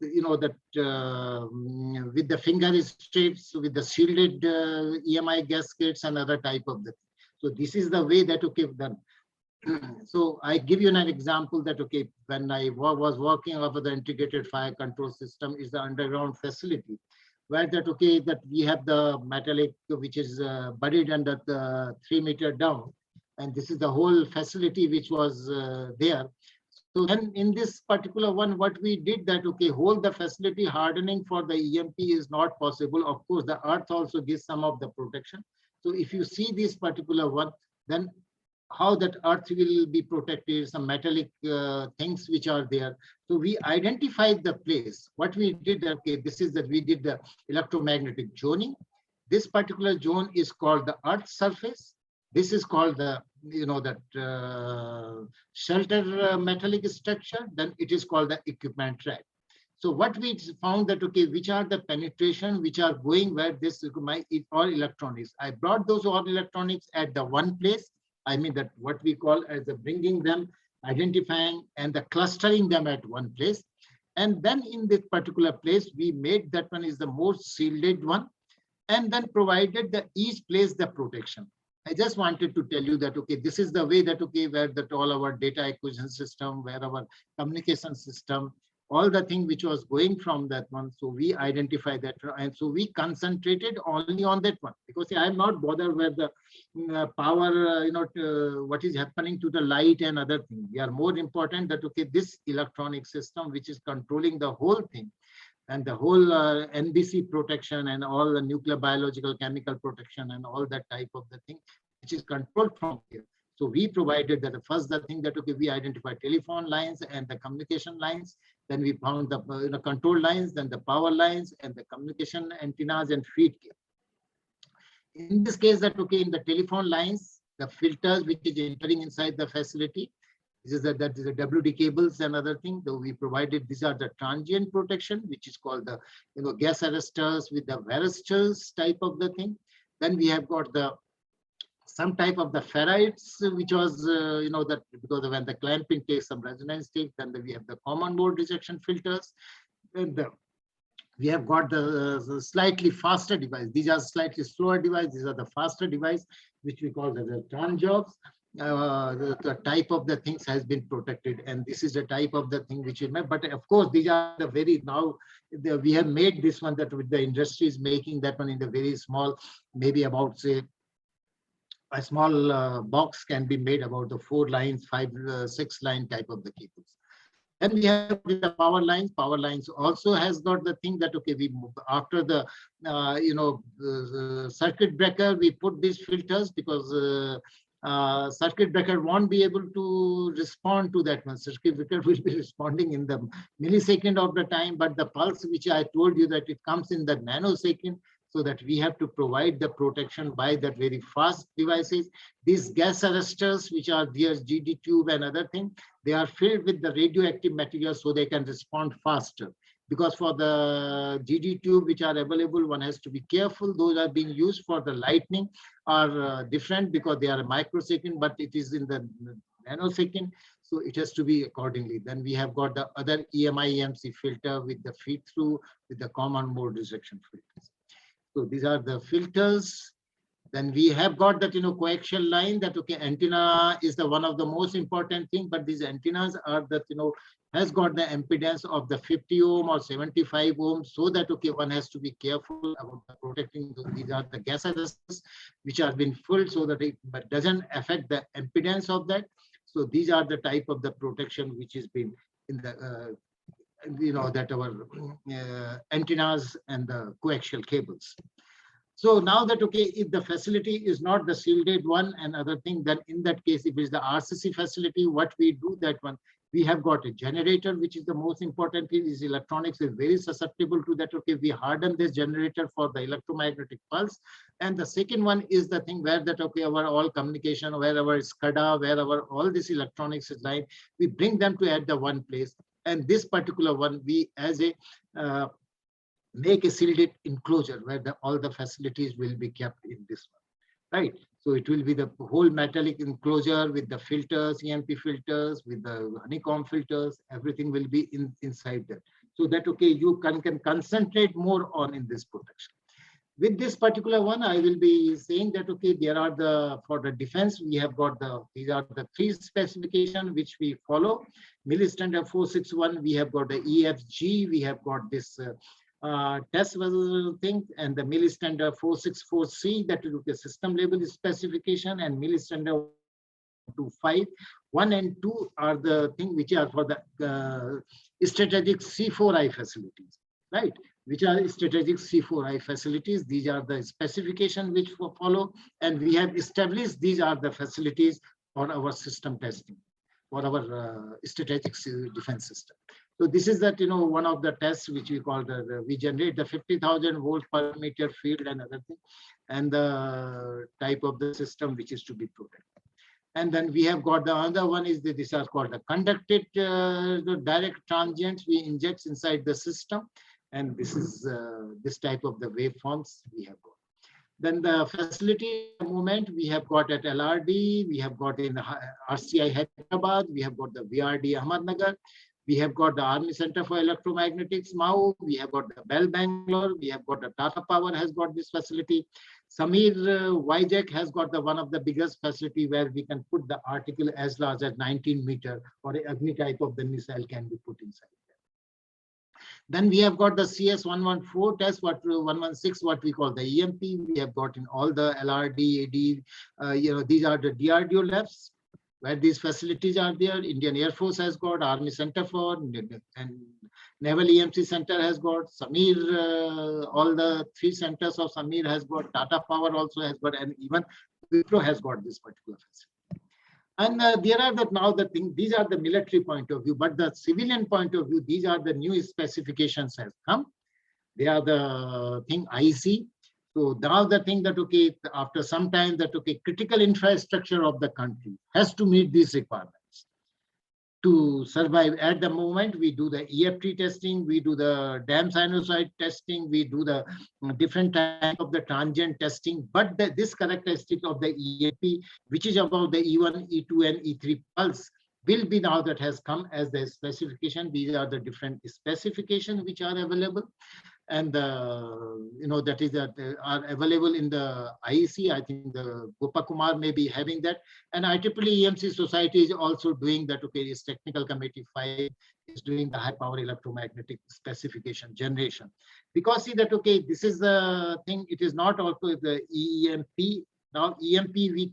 Speaker 1: the finger strips, with the shielded EMI gaskets and other type of the. So this is the way that, okay, then. So I give you an example that, okay, when I was working over the integrated fire control system, is the underground facility where that, okay, that we have the metallic which is buried under the 3 meter down, and this is the whole facility which was there. So then in this particular one, what we did that, okay, hold the facility hardening for the EMP is not possible. Of course, the earth also gives some of the protection. So if you see this particular one, then how that earth will be protected, some metallic things which are there. So we identified the place. What we did, okay, this is that we did the electromagnetic zoning. This particular zone is called the earth surface. This is called the, shelter metallic structure. Then it is called the equipment track. So what we found that, okay, which are the penetration which are going where this all electronics. I brought those all electronics at the one place. I mean that what we call as the bringing them, identifying and the clustering them at one place. And then in this particular place, we made that one is the most shielded one, and then provided the each place the protection. I just wanted to tell you that, okay, this is the way that, okay, where that all our data acquisition system, where our communication system, all the thing which was going from that one. So we identify that, and so we concentrated only on that one, because see, I'm not bothered where the power, what is happening to the light and other things. We are more important that, okay, this electronic system which is controlling the whole thing, and the whole NBC protection and all the nuclear, biological, chemical protection and all that type of the thing, which is controlled from here. So we provided that first the thing that, okay, we identified telephone lines and the communication lines. Then we found the control lines, then the power lines and the communication antennas and feed gear. In this case that, okay, in the telephone lines, the filters which is entering inside the facility, This is that is the WD cables and other thing. Though we provided, these are the transient protection, which is called the gas arresters with the varistors type of the thing. Then we have got the some type of the ferrites, which was that because when the clamping takes some resonance take, then we have the common mode rejection filters. And we have got the slightly faster device. These are slightly slower device. These are the faster device, which we call the turn jobs. The type of the things has been protected, and this is the type of the thing which is made. But of course, these are the very we have made this one that with the industry is making that one in the very small, maybe about say a small box can be made about the 4 lines, 5, 6 line type of the cables. Then we have the power lines. Power lines also has got the thing that we after the circuit breaker we put these filters because circuit breaker won't be able to respond to that one. Circuit breaker will be responding in the millisecond of the time, but the pulse which I told you that it comes in the nanosecond. So that we have to provide the protection by that very fast devices. These gas arresters, which are their GD tube and other thing, they are filled with the radioactive material so they can respond faster. Because for the GD tube which are available, one has to be careful. Those are being used for the lightning are different because they are a microsecond, but it is in the nanosecond. So it has to be accordingly. Then we have got the other EMI EMC filter with the feed through with the common mode rejection filters. So these are the filters. Then we have got that coaxial line that antenna is the one of the most important thing, but these antennas are that has got the impedance of the 50 ohm or 75 ohm, so that one has to be careful about protecting. These are the gas arresters which have been filled so that it doesn't affect the impedance of that. So these are the type of the protection which has been in the that our antennas and the coaxial cables. So now that if the facility is not the shielded one and other thing, then in that case, if it's the RCC facility, what we do that one, we have got a generator, which is the most important thing. Is electronics is very susceptible to that. We harden this generator for the electromagnetic pulse. And the second one is the thing where that our all communication, wherever SCADA, wherever all this electronics is lying, we bring them to at the one place. And this particular one, we as a make a shielded enclosure where all the facilities will be kept in this one, right? So it will be the whole metallic enclosure with the filters, EMP filters, with the honeycomb filters, everything will be inside that. So that you can concentrate more on in this protection. With this particular one, I will be saying that there are for the defense, we have got these are the 3 specifications which we follow. Milli standard 461, we have got the EFG, we have got this test vessel thing, and the milli standard 464C, that is the system level specification, and milli standard 25. 1 and 2 are the thing which are for the strategic C4I facilities, right? Which are strategic C4I facilities. These are the specifications which follow, and we have established these are the facilities for our system testing, for our strategic defense system. So this is that one of the tests which we call we generate the 50,000 volts per meter field and other thing, and the type of the system which is to be protected. And then we have got the other one is these are called the conducted the direct transients we inject inside the system. And this is this type of the waveforms we have got. Then the facility movement we have got at LRD, we have got in the RCI Hyderabad, we have got the VRD Ahmednagar, we have got the Army Center for Electromagnetics, MAU, we have got the Bell Bangalore, we have got the Tata Power has got this facility. Samir Vizag has got one of the biggest facility where we can put the article as large as 19 meter or a Agni type of the missile can be put inside. Then we have got the CS114 test, 116, what we call the EMP. We have got in all the LRD, AD, these are the DRDO labs where these facilities are there. Indian Air Force has got, Army Center for, and Naval EMC Center has got, Samir, all the 3 centers of Samir has got, Tata Power also has got, and even Wipro has got this particular facility. And there are these are the military point of view, but the civilian point of view, these are the new specifications has come. They are the thing IC. So now the thing that, after some time that, critical infrastructure of the country has to meet these requirements. to survive. At the moment, we do the EFT testing, we do the dam sinusoid testing, we do the different type of the transient testing. But this characteristic of the EMP, which is about the E1, E2, and E3 pulse, will be now that has come as the specification. These are the different specifications which are available. And that is that are available in the IEC. I think the Gopakumar may be having that, and IEEE EMC Society is also doing that. Okay, is Technical Committee 5 is doing the high power electromagnetic specification generation, because see that okay, this is the thing. It is not also the EMP. Now EMP we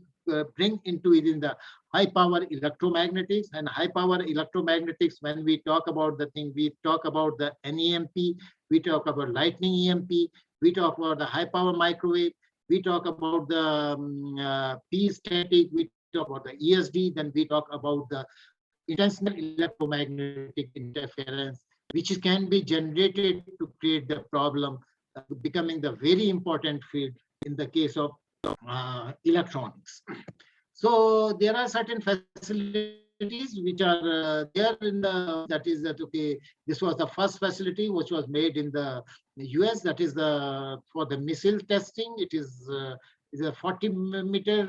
Speaker 1: bring into it in the high power electromagnetics, and high power electromagnetics. When we talk about the thing, we talk about the NEMP. We talk about lightning EMP, we talk about the high power microwave, we talk about the P static, we talk about the ESD, then we talk about the intentional electromagnetic interference, which can be generated to create the problem, becoming the very important field in the case of electronics. So there are certain facilities which are there in the, that is that okay, this was the first facility which was made in the US, that is the for the missile testing. It is a 40-meter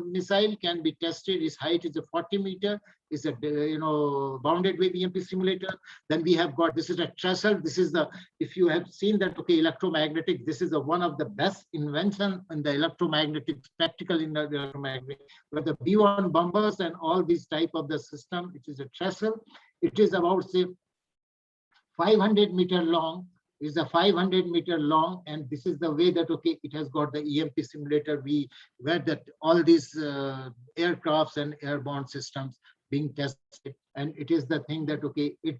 Speaker 1: missile can be tested. Its height is a 40 meter. It's a bounded wave EMP simulator. Then we have got, this is a trestle. This is the, if you have seen that okay, electromagnetic, this is one of the best invention in the electromagnetic spectacle in the electromagnetic, with the B-1 bombers and all these type of the system. It is a trestle. It is about say 500-meter long. Is a 500-meter long, and this is the way that okay, it has got the EMP simulator. Where that all these aircrafts and airborne systems being tested, and it is the thing that okay, it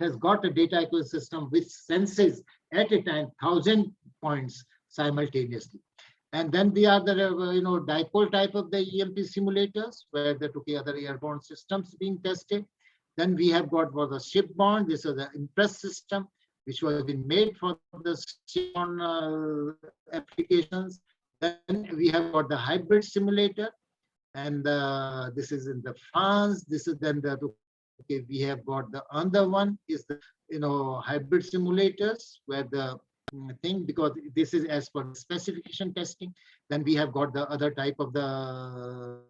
Speaker 1: has got a data ecosystem which senses at a time 1,000 points simultaneously. And then we are the dipole type of the EMP simulators, where that okay, other airborne systems being tested. Then we have got for the shipborne, this is the impress system, which was been made for the shipborne applications. Then we have got the hybrid simulator, and this is in the France. This is then the okay. We have got the other one is the hybrid simulators, where the thing, because this is as per specification testing. Then we have got the other type of the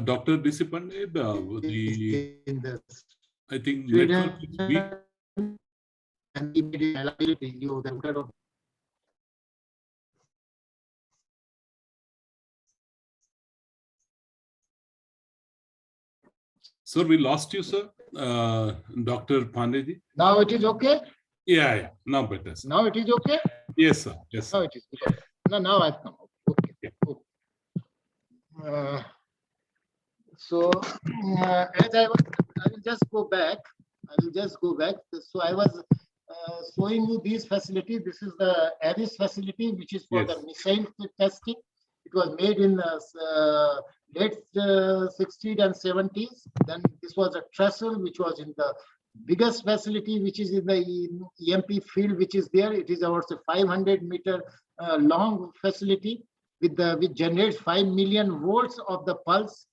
Speaker 2: Dr. Disipande, I think network is weak.
Speaker 1: And immediate
Speaker 2: Sir, we lost you, sir. Dr. Pandeji.
Speaker 1: Now it is okay?
Speaker 2: Yeah. Now better, sir.
Speaker 1: Now it is okay?
Speaker 2: Yes, sir. Yes, sir.
Speaker 1: Now it is okay. Now I've come. Okay.
Speaker 2: Yeah.
Speaker 1: Okay. So as I will just go back. So I was showing you these facilities. This is the Aris facility, which is for the missile testing. It was made in late 60s and 70s. Then this was a trestle, which was in the biggest facility, which is in the EMP field, which is there. It is about a 500-meter long facility which generates 5 million volts of the pulse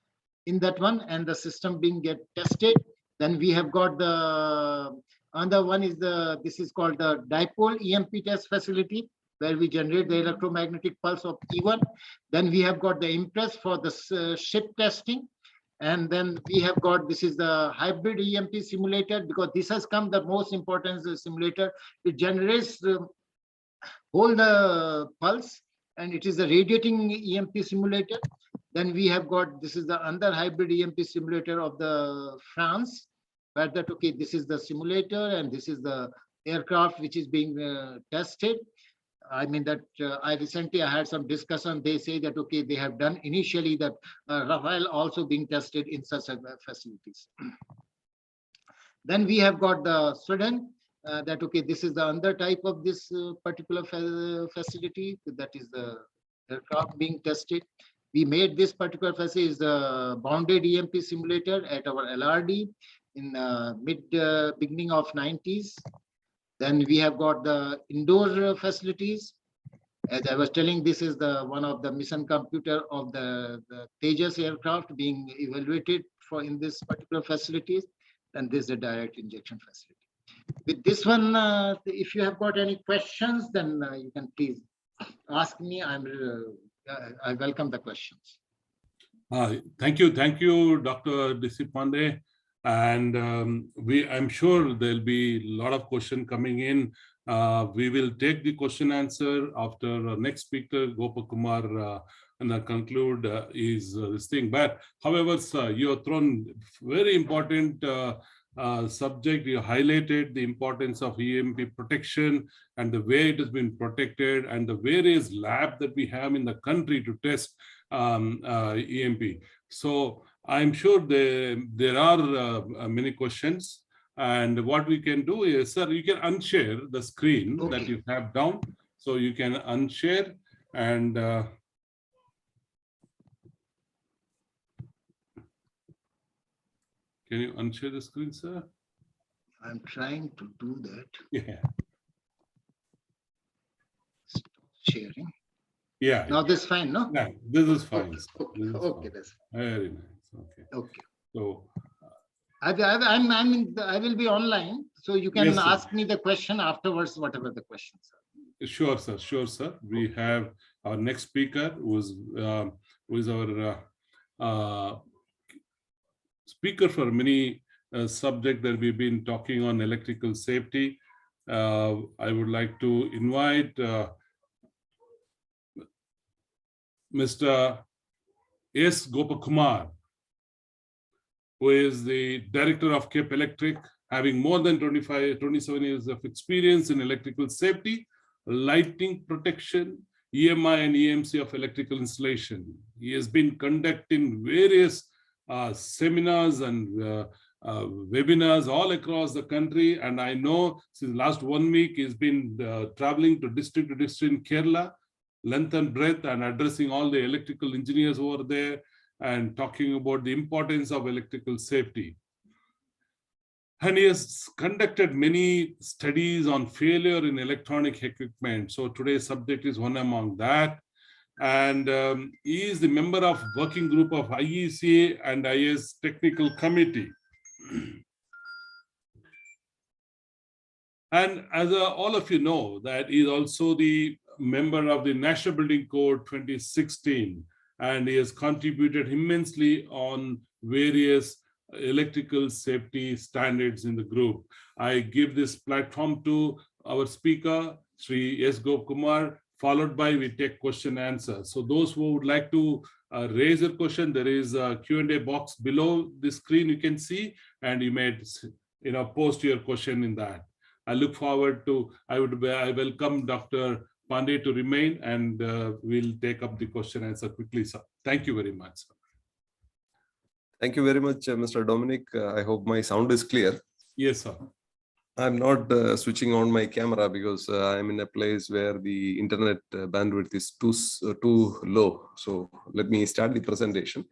Speaker 1: in that one, and the system being tested. Then we have got the other one is this is called the dipole EMP test facility, where we generate the electromagnetic pulse of E1. Then we have got the impress for the ship testing. And then we have got, this is the hybrid EMP simulator, because this has come the most important simulator. It generates whole the pulse, and it is a radiating EMP simulator. Then we have got, this is the under hybrid EMP simulator of the France, where that okay, this is the simulator, and this is the aircraft which is being tested. I mean that I recently had some discussion. They say that okay, they have done initially that Rafale also being tested in such facilities. Then we have got the Sweden. That okay, this is the other type of this particular facility. That is the aircraft being tested. We made this particular facility is the bounded EMP simulator at our LRD in beginning of 90s. Then we have got the indoor facilities. As I was telling, this is the one of the mission computer of the Tejas aircraft being evaluated for in this particular facilities. And this is a direct injection facility. With this one, if you have got any questions, then you can please ask me. I welcome the questions.
Speaker 2: Thank you, Dr. Pandey. And I'm sure there'll be a lot of questions coming in. We will take the question answer after our next speaker, Gopakumar, and conclude this thing. But however, sir, you have thrown very important subject. You highlighted the importance of EMP protection and the way it has been protected and the various labs that we have in the country to test EMP. So I'm sure there are many questions. And what we can do is, sir, you can unshare the screen that you have down. So you can unshare and can you unshare the screen, sir?
Speaker 1: I'm trying to do that.
Speaker 2: Yeah.
Speaker 1: Stop sharing.
Speaker 2: Yeah.
Speaker 1: Now this is fine, no?
Speaker 2: Yeah, this is fine.
Speaker 1: Okay, that's fine.
Speaker 2: Very nice. Okay.
Speaker 1: Okay.
Speaker 2: So
Speaker 1: I will be online, so you can ask me the question afterwards, whatever the questions are.
Speaker 2: Sure, sir. Sure, sir. We have our next speaker, who is our speaker for many subjects that we've been talking on electrical safety. I would like to invite Mr. S. Gopakumar, who is the director of Cape Electric, having more than 27 years of experience in electrical safety, lighting protection, EMI and EMC of electrical installation. He has been conducting various seminars and webinars all across the country. And I know since last 1 week, he's been traveling to district in Kerala, length and breadth, and addressing all the electrical engineers over there and talking about the importance of electrical safety. And he has conducted many studies on failure in electronic equipment. So today's subject is one among that. And he is the member of working group of IECA and IS Technical Committee. And as all of you know, that he is also the member of the National Building Code 2016. And he has contributed immensely on various electrical safety standards in the group. I give this platform to our speaker, Sri S. Gopakumar, followed by we take question and answer. So those who would like to raise a question, there is a Q&A box below the screen you can see, and you may post your question in that. I look forward to, I welcome Dr. Pandey to remain, and we'll take up the question and answer quickly, sir. Thank you very much, sir.
Speaker 3: Thank you very much, Mr. Dominic. I hope my sound is clear.
Speaker 2: Yes, sir.
Speaker 3: I'm not switching on my camera because I'm in a place where the internet bandwidth is too low. So let me start the presentation.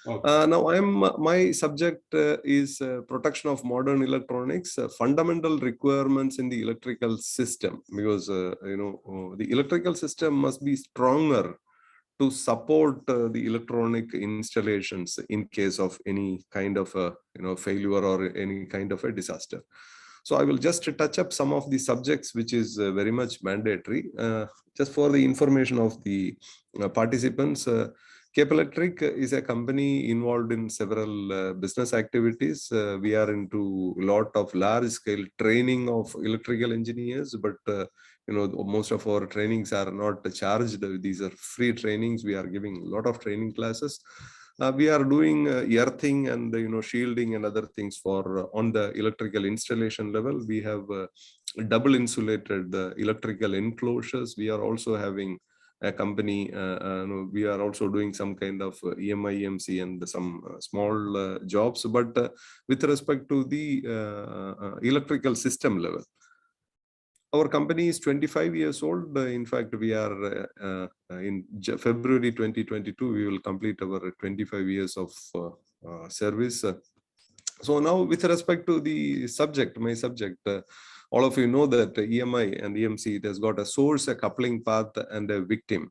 Speaker 2: Okay.
Speaker 3: Now my subject is protection of modern electronics, fundamental requirements in the electrical system, because the electrical system must be stronger to support the electronic installations in case of any kind of a failure or any kind of a disaster. So I will just touch up some of the subjects which is very much mandatory. Just for the information of the participants, Cape Electric is a company involved in several business activities. We are into a lot of large-scale training of electrical engineers, but most of our trainings are not charged. These are free trainings. We are giving a lot of training classes. We are doing earthing and shielding and other things for on the electrical installation level. We have double insulated electrical enclosures. We are also having a company. We are also doing some kind of EMI, EMC, and some small jobs. But with respect to the electrical system level, our company is 25 years old. In fact, we are in February 2022, we will complete our 25 years of service. So now with respect to the subject, my subject, all of you know that EMI and EMC, it has got a source, a coupling path, and a victim.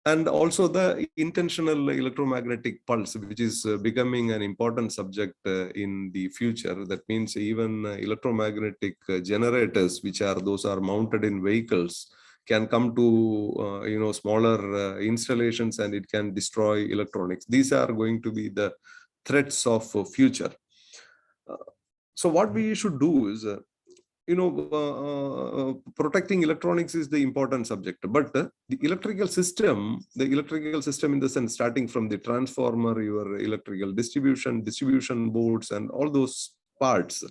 Speaker 3: And also the intentional electromagnetic pulse, which is becoming an important subject in the future. That means even electromagnetic generators, which are mounted in vehicles, can come to smaller installations, and it can destroy electronics. These are going to be the threats of future. So what we should do is, protecting electronics is the important subject, but the electrical system in the sense, starting from the transformer, your electrical distribution boards, and all those parts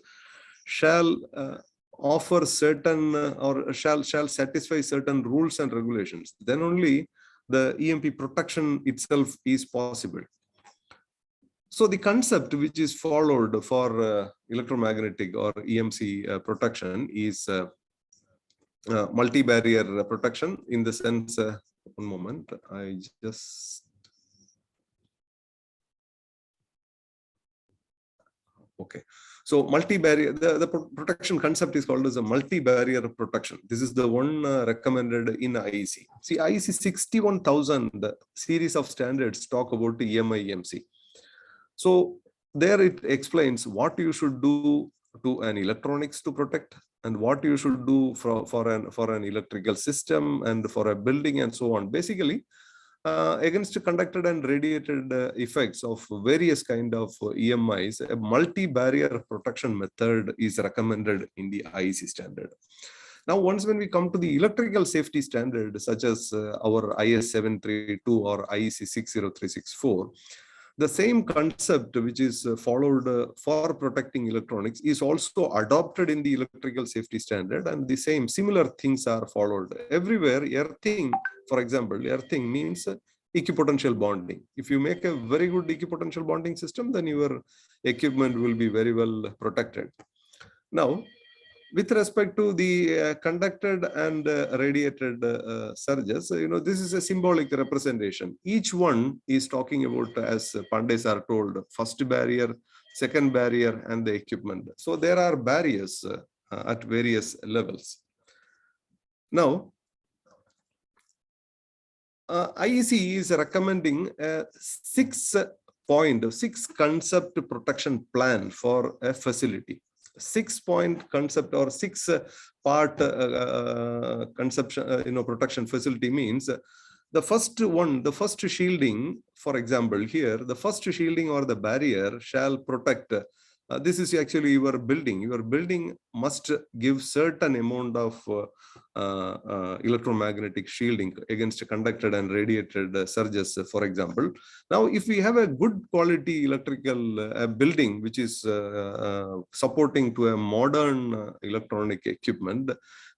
Speaker 3: shall offer certain or shall satisfy certain rules and regulations. Then only the EMP protection itself is possible. So the concept which is followed for electromagnetic or EMC protection is multi-barrier protection, in the sense, one moment, I just, okay. So multi-barrier, the protection concept is called as a multi-barrier protection. This is the one recommended in IEC. See, IEC 61000 series of standards talk about the EMI EMC. So there it explains what you should do to an electronics to protect, and what you should do for an electrical system, and for a building, and so on. Basically, against conducted and radiated effects of various kind of EMIs, a multi-barrier protection method is recommended in the IEC standard. Now, once when we come to the electrical safety standard, such as our IS 732 or IEC 60364, the same concept which is followed for protecting electronics is also adopted in the electrical safety standard, and the similar things are followed everywhere. Earthing, for example, earthing means equipotential bonding. If you make a very good equipotential bonding system, then your equipment will be very well protected. Now, with respect to the conducted and radiated surges, this is a symbolic representation. Each one is talking about, as Pandays are told, first barrier, second barrier, and the equipment. So there are barriers at various levels. Now, IEC is recommending a 6 concept protection plan for a facility. 6-point concept or 6-part conception, protection facility means the first one, the first shielding, for example, here, the first shielding or the barrier shall protect. This is actually your building. Your building must give certain amount of electromagnetic shielding against conducted and radiated surges, for example. Now, if we have a good quality electrical building, which is supporting to a modern electronic equipment,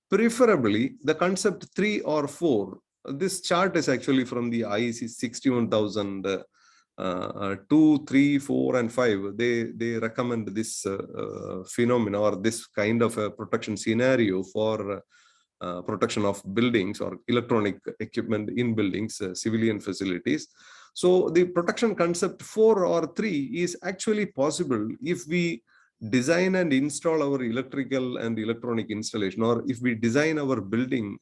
Speaker 3: preferably the concept 3 or 4. This chart is actually from the IEC 61000. 2, 3, 4, and 5, they recommend this phenomena or this kind of a protection scenario for protection of buildings or electronic equipment in buildings, civilian facilities. So the protection concept 4 or 3 is actually possible if we design and install our electrical and electronic installation, or if we design our building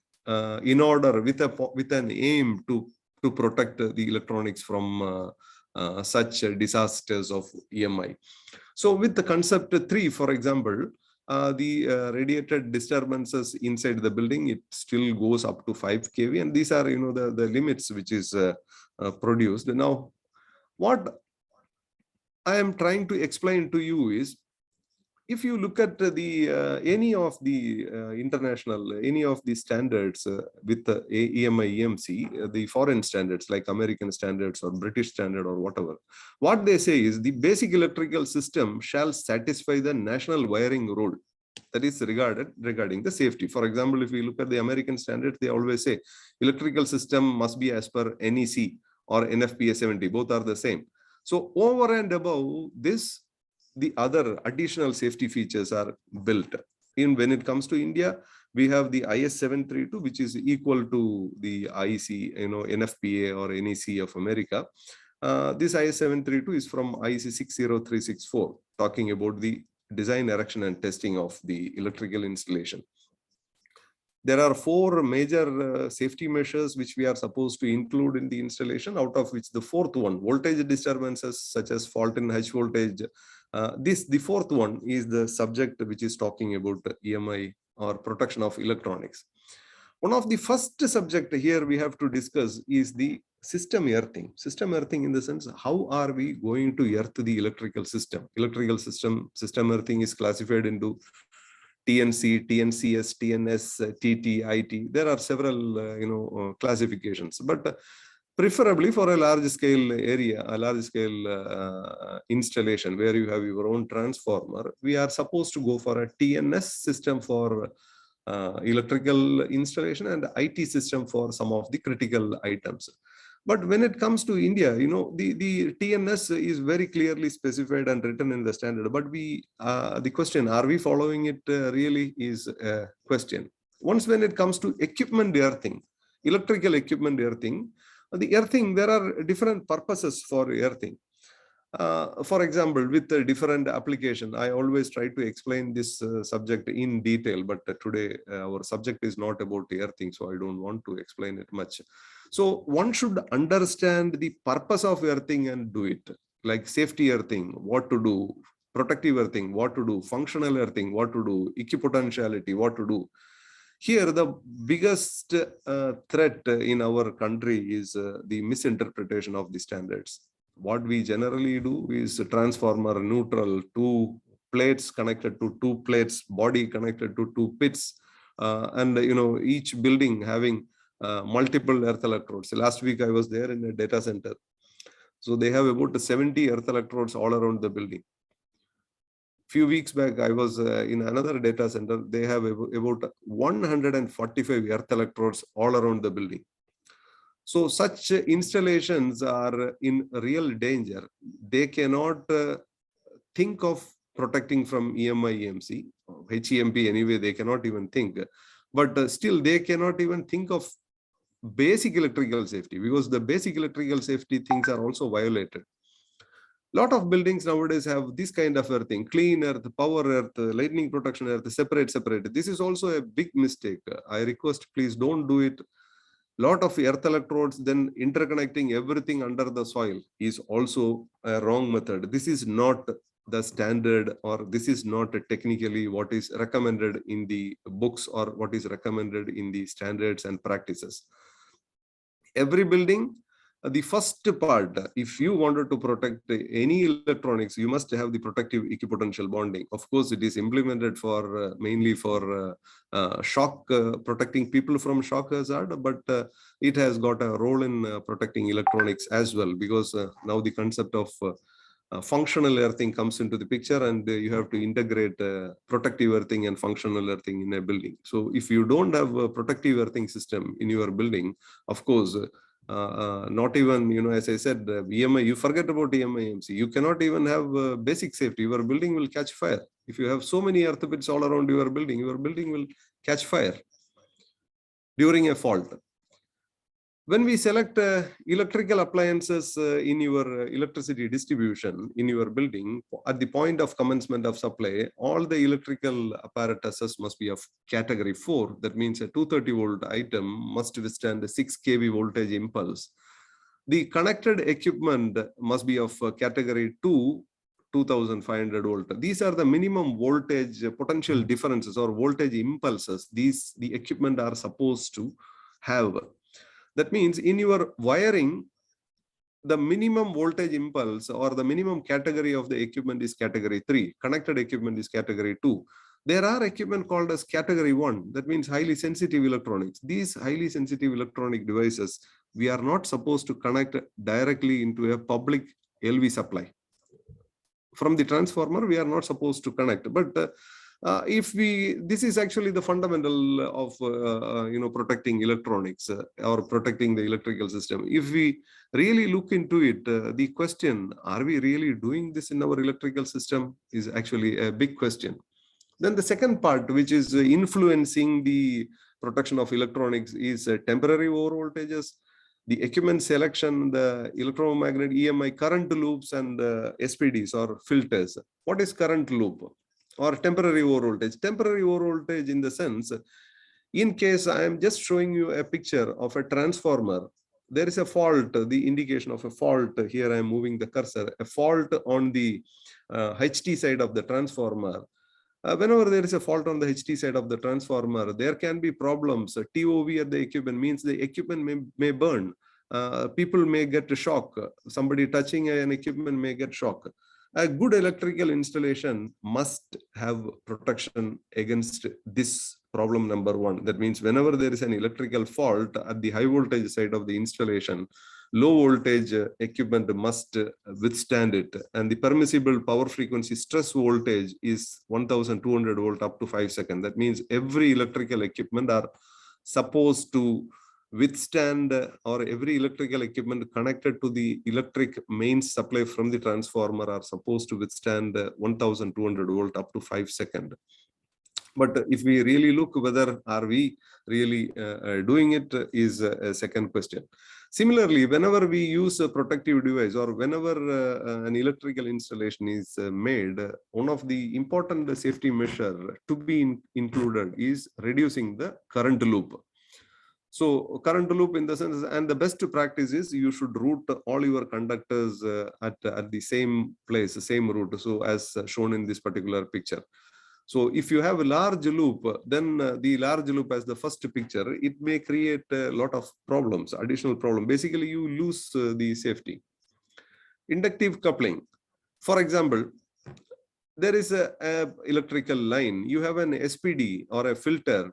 Speaker 3: in order with an aim to protect the electronics from such disasters of EMI. So with the concept 3, for example, the radiated disturbances inside the building, it still goes up to 5 kV, and these are the limits which is produced. Now, what I am trying to explain to you is, if you look at the any of the international, any of the standards with the EMI, EMC, the foreign standards like American standards or British standard or whatever, what they say is the basic electrical system shall satisfy the national wiring rule. That is regarding the safety. For example, if we look at the American standards, they always say electrical system must be as per NEC or NFPA 70. Both are the same. So over and above this, the other additional safety features are built. When it comes to India, we have the IS 732, which is equal to the IEC, NFPA or NEC of America. This IS 732 is from IEC 60364, talking about the design, erection, and testing of the electrical installation. There are 4 major safety measures which we are supposed to include in the installation, out of which the 4th one, voltage disturbances such as fault in high voltage. The 4th one is the subject which is talking about EMI or protection of electronics. One of the first subject here we have to discuss is the system earthing. System earthing in the sense, how are we going to earth the electrical system? Electrical system earthing is classified into TNC, TNCS, TNS, TT, IT. There are several classifications, but preferably for a large scale area, a large scale installation where you have your own transformer, we are supposed to go for a TNS system for electrical installation and IT system for some of the critical items. But when it comes to India, the TNS is very clearly specified and written in the standard. But the question, are we following it really, is a question. Once when it comes to equipment earthing, electrical equipment earthing, there are different purposes for earthing. For example, with a different application, I always try to explain this subject in detail, but today our subject is not about earthing, so I don't want to explain it much. So one should understand the purpose of earthing and do it. Like safety earthing, what to do, protective earthing, what to do, functional earthing, what to do, equipotentiality, what to do. Here, the biggest threat in our country is the misinterpretation of the standards. What we generally do is transformer neutral, 2 plates connected to 2 plates, body connected to 2 pits, and each building having multiple earth electrodes. Last week I was there in a data center. So they have about 70 earth electrodes all around the building. Few weeks back, I was in another data center. They have about 145 earth electrodes all around the building. So such installations are in real danger. They cannot think of protecting from EMI, EMC, HEMP anyway, they cannot even think. But still, they cannot even think of basic electrical safety, because the basic electrical safety things are also violated. Lot of buildings nowadays have this kind of earthing: clean earth, power earth, lightning protection earth, separate. This is also a big mistake. I request, please don't do it. Lot of earth electrodes, then interconnecting everything under the soil is also a wrong method. This is not the standard, or this is not technically what is recommended in the books or what is recommended in the standards and practices. Every building, the first part, if you wanted to protect any electronics, you must have the protective equipotential bonding. Of course, it is implemented for mainly for shock, protecting people from shock hazard, but it has got a role in protecting electronics as well, because now the concept of functional earthing comes into the picture, and you have to integrate protective earthing and functional earthing in a building. So if you don't have a protective earthing system in your building, of course, not even, as I said, EMI, you forget about EMI, EMC. You cannot even have basic safety. Your building will catch fire. If you have so many earth pits all around your building will catch fire during a fault. When we select electrical appliances in your electricity distribution in your building, at the point of commencement of supply, all the electrical apparatuses must be of category 4. That means a 230 volt item must withstand a 6 kV voltage impulse. The connected equipment must be of category 2, 2500 volt. These are the minimum voltage potential differences or voltage impulses the equipment are supposed to have. That means in your wiring, the minimum voltage impulse or the minimum category of the equipment is category 3. Connected equipment is category 2. There are equipment called as category 1. That means highly sensitive electronics. These highly sensitive electronic devices, we are not supposed to connect directly into a public LV supply. From the transformer, we are not supposed to connect. But this is actually the fundamental of protecting electronics or protecting the electrical system. If we really look into it, the question, are we really doing this in our electrical system, is actually a big question. Then the second part, which is influencing the protection of electronics, is temporary overvoltages, the equipment selection, the electromagnetic EMI current loops, and SPDs or filters. What is current loop or temporary overvoltage? Temporary overvoltage in the sense, in case I am just showing you a picture of a transformer, there is a fault, the indication of a fault. Here I am moving the cursor, a fault on the HT side of the transformer. Whenever there is a fault on the HT side of the transformer, there can be problems. TOV at the equipment means the equipment may burn. People may get a shock. Somebody touching an equipment may get shock. A good electrical installation must have protection against this problem number one. That means whenever there is an electrical fault at the high voltage side of the installation, low voltage equipment must withstand it. And the permissible power frequency stress voltage is 1200 volt up to 5 seconds. That means every electrical equipment are supposed to withstand, or every electrical equipment connected to the electric mains supply from the transformer are supposed to withstand 1200 volt up to 5 seconds. But if we really look whether are we really doing it is a second question. Similarly, whenever we use a protective device or whenever an electrical installation is made, one of the important safety measures to be included is reducing the current loop. So current loop in the sense, and the best practice is you should route all your conductors at the same place, the same route. So as shown in this particular picture. So if you have a large loop, then the large loop as the first picture, it may create a lot of problems, additional problem. Basically, you lose the safety. Inductive coupling. For example, there is a electrical line. You have an SPD or a filter.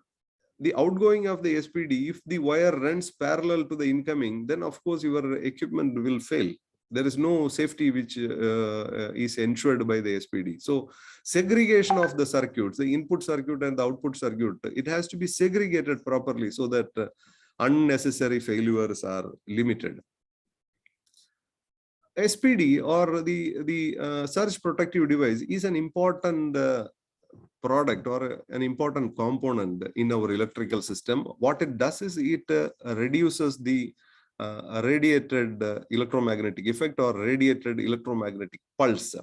Speaker 3: The outgoing of the SPD, if the wire runs parallel to the incoming, then of course your equipment will fail. There is no safety which is ensured by the SPD. So segregation of the circuits, the input circuit and the output circuit, it has to be segregated properly so that unnecessary failures are limited. SPD or the surge protective device is an important product or an important component in our electrical system. What it does is it reduces the radiated electromagnetic effect or radiated electromagnetic pulse.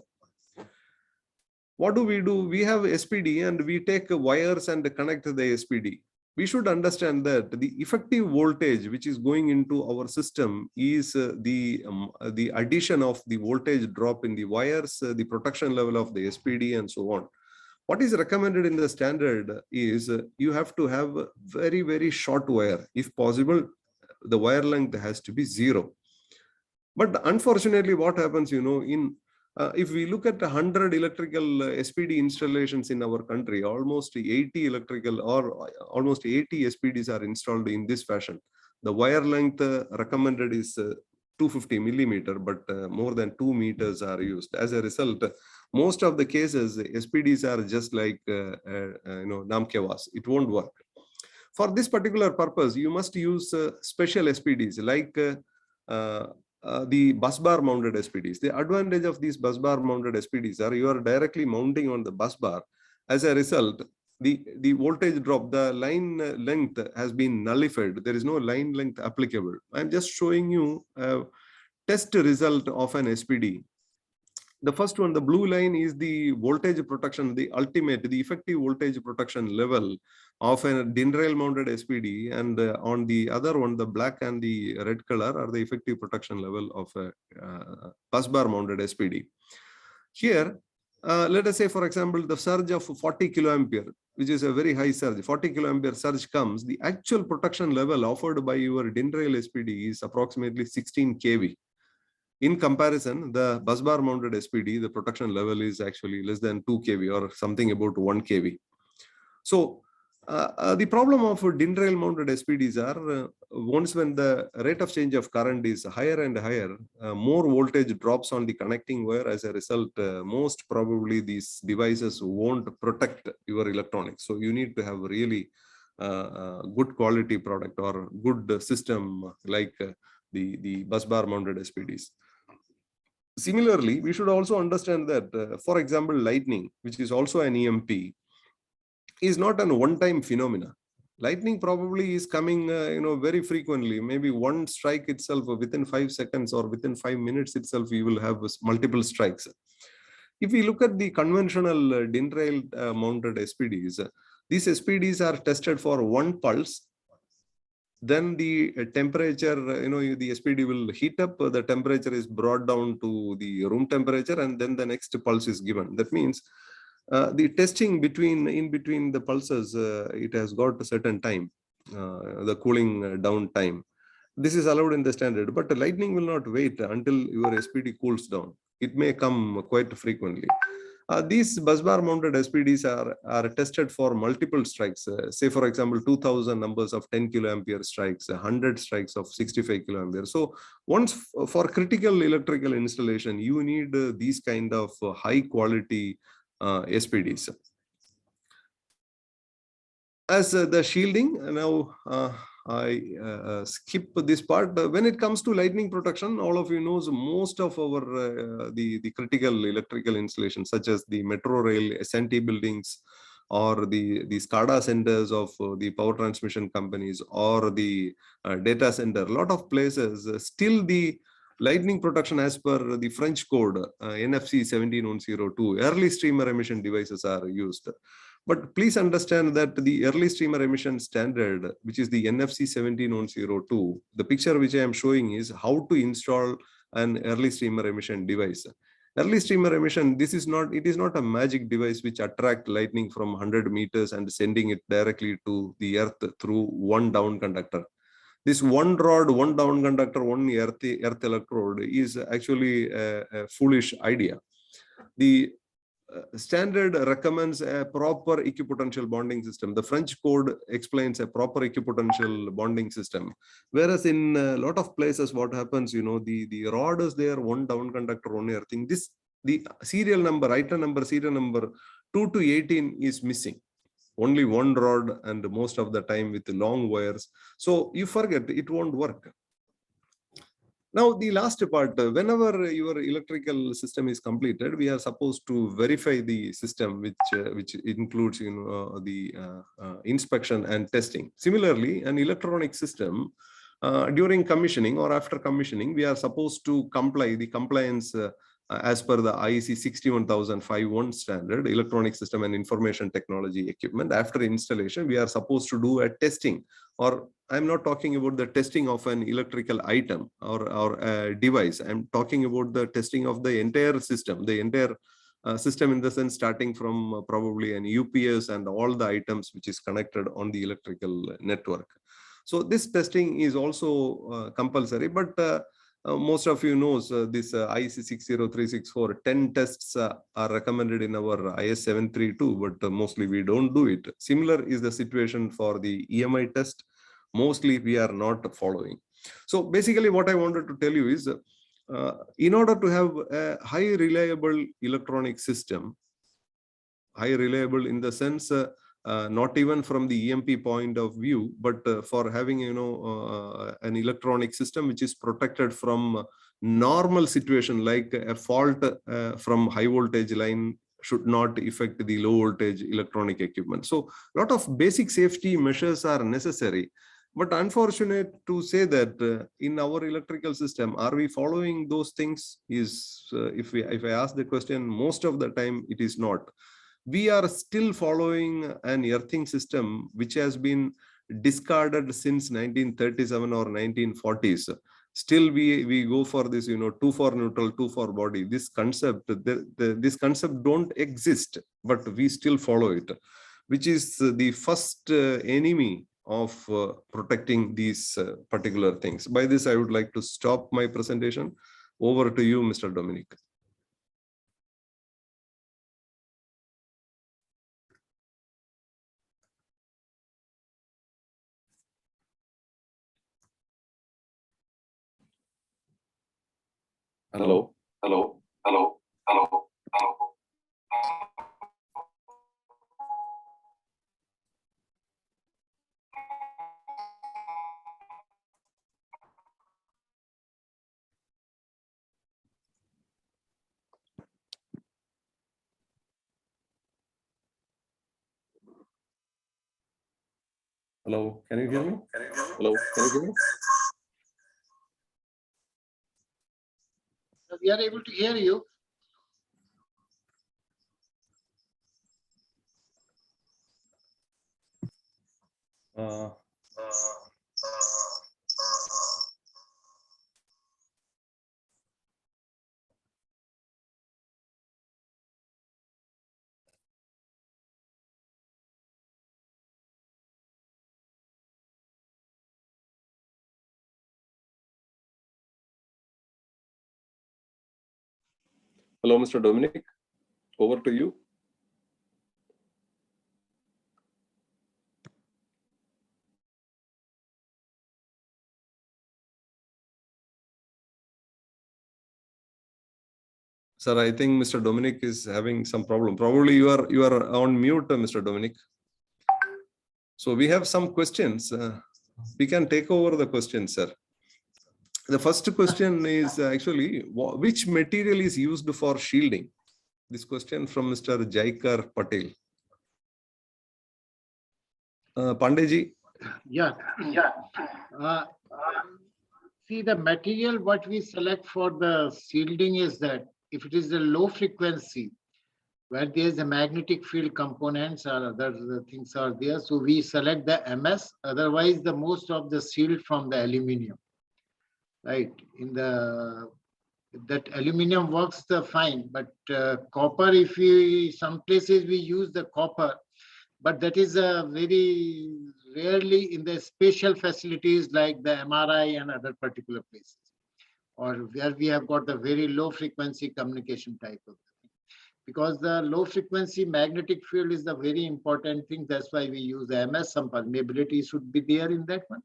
Speaker 3: What do? We have SPD and we take wires and connect the SPD. We should understand that the effective voltage which is going into our system is the addition of the voltage drop in the wires, the protection level of the SPD and so on. What is recommended in the standard is you have to have very, very short wire. If possible, the wire length has to be 0. But unfortunately, what happens, if we look at 100 electrical SPD installations in our country, almost 80 electrical or almost 80 SPDs are installed in this fashion. The wire length recommended is 250 millimeter, but more than 2 meters are used. As a result, most of the cases, SPDs are just like, namkevas. It won't work. For this particular purpose, you must use special SPDs like the bus bar mounted SPDs. The advantage of these bus bar mounted SPDs are you are directly mounting on the bus bar. As a result, the voltage drop, the line length has been nullified. There is no line length applicable. I'm just showing you a test result of an SPD. The first one, the blue line, is the voltage protection, the ultimate, the effective voltage protection level of a DIN rail mounted SPD, and on the other one, the black and the red color are the effective protection level of a bus bar mounted SPD. Here, let us say, for example, the surge of 40 kiloampere, which is a very high surge, 40 kiloampere surge comes, the actual protection level offered by your DIN rail SPD is approximately 16 kV. In comparison, the bus bar mounted SPD, the protection level is actually less than 2 kV or something about 1 kV. So the problem of DIN rail mounted SPDs are once when the rate of change of current is higher and higher, more voltage drops on the connecting wire. As a result, most probably these devices won't protect your electronics. So you need to have really good quality product or good system like the bus bar mounted SPDs. Similarly, we should also understand that, for example, lightning, which is also an EMP, is not an one-time phenomena. Lightning probably is coming, very frequently. Maybe one strike itself within 5 seconds or within 5 minutes itself, you will have multiple strikes. If we look at the conventional DIN-rail mounted SPDs, these SPDs are tested for one pulse. Then the temperature, the SPD will heat up, the temperature is brought down to the room temperature, and then the next pulse is given. That means the testing in between the pulses, it has got a certain time, the cooling down time. This is allowed in the standard, but the lightning will not wait until your SPD cools down. It may come quite frequently. These busbar mounted SPDs are tested for multiple strikes. Say, for example, 2000 numbers of 10 kiloampere strikes, 100 strikes of 65 kiloampere. So once for critical electrical installation, you need these kind of high quality SPDs. As the shielding, now I skip this part. When it comes to lightning protection, all of you knows most of our the critical electrical installations, such as the metro rail, SNT buildings, or the SCADA centers of the power transmission companies, or the data center. A lot of places still the lightning protection as per the French code NFC 17102 early streamer emission devices are used. But please understand that the early streamer emission standard, which is the NFC 17102, the picture which I am showing is how to install an early streamer emission device. Early streamer emission, it is not a magic device which attract lightning from 100 meters and sending it directly to the earth through one down conductor. This one rod, one down conductor, one earth electrode is actually a foolish idea. The standard recommends a proper equipotential bonding system. The French code explains a proper equipotential bonding system. Whereas in a lot of places, what happens, the rod is there, one down conductor, one earthing. The serial number, item number, serial number 2 to 18 is missing. Only one rod, and most of the time with long wires. So you forget, it won't work. Now, the last part, whenever your electrical system is completed, we are supposed to verify the system, which includes the inspection and testing. Similarly, an electronic system, during commissioning or after commissioning, we are supposed to comply the compliance as per the IEC 61005 standard, electronic system and information technology equipment. After installation, we are supposed to do a testing, or I'm not talking about the testing of an electrical item or a device. I'm talking about the testing of the entire system, system in the sense starting from probably an UPS and all the items which is connected on the electrical network. So this testing is also compulsory, but most of you knows this IEC 60364 10 tests are recommended in our IS 732, but mostly we don't do it. Similar is the situation for the EMI test. Mostly we are not following. So basically what I wanted to tell you is in order to have a high reliable electronic system, high reliable in the sense not even from the EMP point of view, but for having an electronic system which is protected from normal situation, like a fault from high voltage line should not affect the low voltage electronic equipment. So a lot of basic safety measures are necessary. But unfortunate to say that in our electrical system, are we following those things? Is if I ask the question, most of the time it is not. We are still following an earthing system which has been discarded since 1937 or 1940s. Still we go for this, 2 for neutral, 2 for body. This concept, this concept don't exist, but we still follow it, which is the first enemy of protecting these particular things. By this, I would like to stop my presentation. Over to you, Mr. Dominic.
Speaker 4: Hello, hello, hello, hello, hello.
Speaker 3: Hello, can you hear me? Hello, can you hear me?
Speaker 1: We are able to hear you.
Speaker 3: Hello, Mr. Dominic, over to you. Sir, I think Mr. Dominic is having some problem. Probably you are on mute, Mr. Dominic. So we have some questions. We can take over the questions, sir. The first question is actually, which material is used for shielding? This question from Mr. Jaikar Patel. Pandeji.
Speaker 1: Yeah. See, the material what we select for the shielding is that if it is a low frequency, where there is a magnetic field components or other things are there, so we select the MS. Otherwise, the most of the shield from the aluminum, right? In the that aluminum works the fine, but copper, if we some places we use the copper, but that is very rarely in the special facilities like the MRI and other particular places, or where we have got the very low frequency communication type of thing. Because the low frequency magnetic field is the very important thing. That's why we use the MS. Some permeability should be there in that one.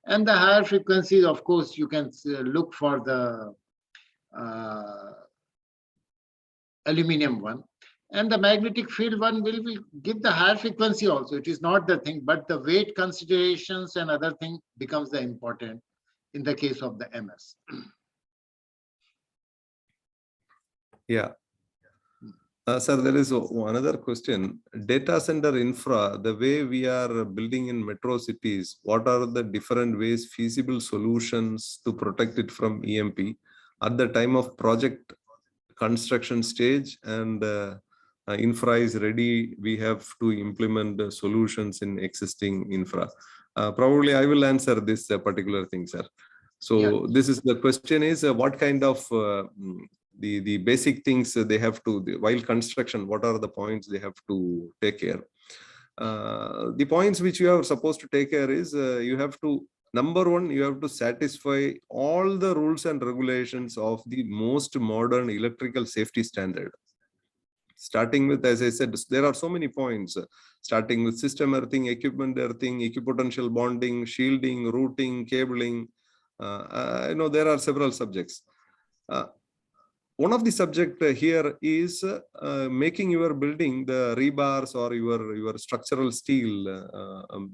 Speaker 1: And the higher frequencies, of course, you can look for the aluminum one. And the magnetic field one will give the higher frequency also. It is not the thing, but the weight considerations and other thing becomes the important in the case of the MS.
Speaker 3: Yeah. Sir, there is another question. Data center infra, the way we are building in metro cities, what are the different ways, feasible solutions to protect it from EMP at the time of project construction stage and infra is ready, we have to implement the solutions in existing infra. Probably I will answer this particular thing, sir. So yeah. This is the question is what kind of the basic things they have to, while construction, what are the points they have to take care? The points which you are supposed to take care is you have to, number one, you have to satisfy all the rules and regulations of the most modern electrical safety standard. Starting with, as I said, there are so many points, starting with system earthing, equipment earthing, equipotential bonding, shielding, routing, cabling. There are several subjects. One of the subject here is making your building, the rebars or your structural steel,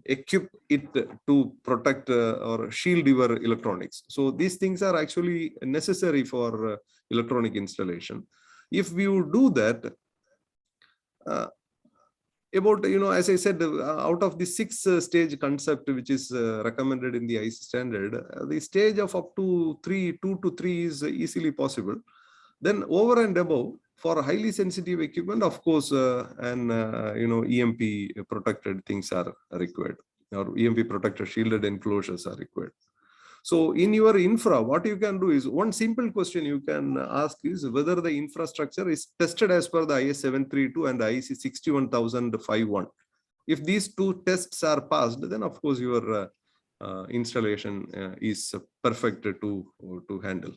Speaker 3: equip it to protect or shield your electronics. So these things are actually necessary for electronic installation. If you do that, about, as I said, out of the 6-stage concept which is recommended in the IEC standard, the stage of up to 2 to 3 is easily possible. Then over and above, for highly sensitive equipment, of course, EMP protected things are required, or EMP protected shielded enclosures are required. So in your infra, what you can do is, one simple question you can ask is whether the infrastructure is tested as per the IS 732 and IEC 61051. If these 2 tests are passed, then of course your installation is perfect to handle.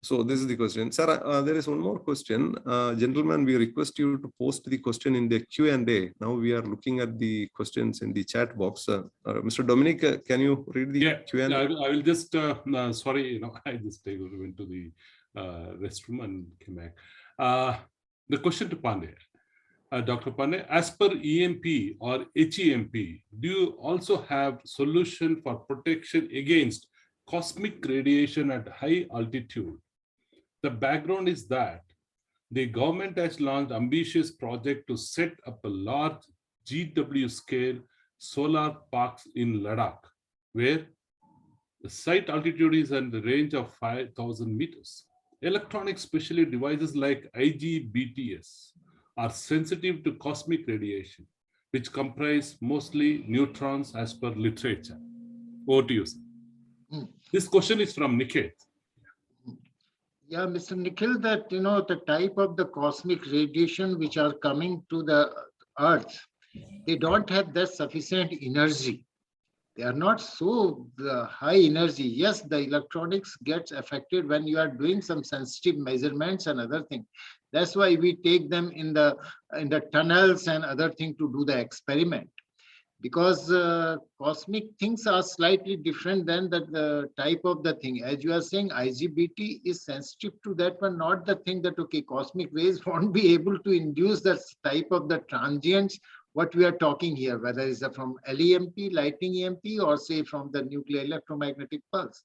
Speaker 3: So this is the question. Sir, there is one more question. Gentlemen, we request you to post the question in the Q&A. Now we are looking at the questions in the chat box. Mr. Dominic, can you read the Q&A?
Speaker 2: Yeah, I will just, sorry, I just went to the restroom and came back. The question to Pandey. Dr. Pandey, as per EMP or HEMP, do you also have solution for protection against cosmic radiation at high altitude? The background is that the government has launched ambitious project to set up a large GW scale solar parks in Ladakh, where the site altitude is at the range of 5,000 meters. Electronic, especially devices like IGBTs, are sensitive to cosmic radiation, which comprise mostly neutrons as per literature. Over to you, sir. This question is from Niket.
Speaker 1: Yeah, Mr. Nikhil, that, the type of the cosmic radiation which are coming to the Earth, they don't have that sufficient energy. They are not so high energy. Yes, the electronics gets affected when you are doing some sensitive measurements and other things. That's why we take them in the tunnels and other thing to do the experiment. Because cosmic things are slightly different than the type of the thing. As you are saying, IGBT is sensitive to that one, not the thing that, okay, cosmic rays won't be able to induce that type of the transients, what we are talking here, whether it's from LEMP, lightning EMP, or say from the nuclear electromagnetic pulse.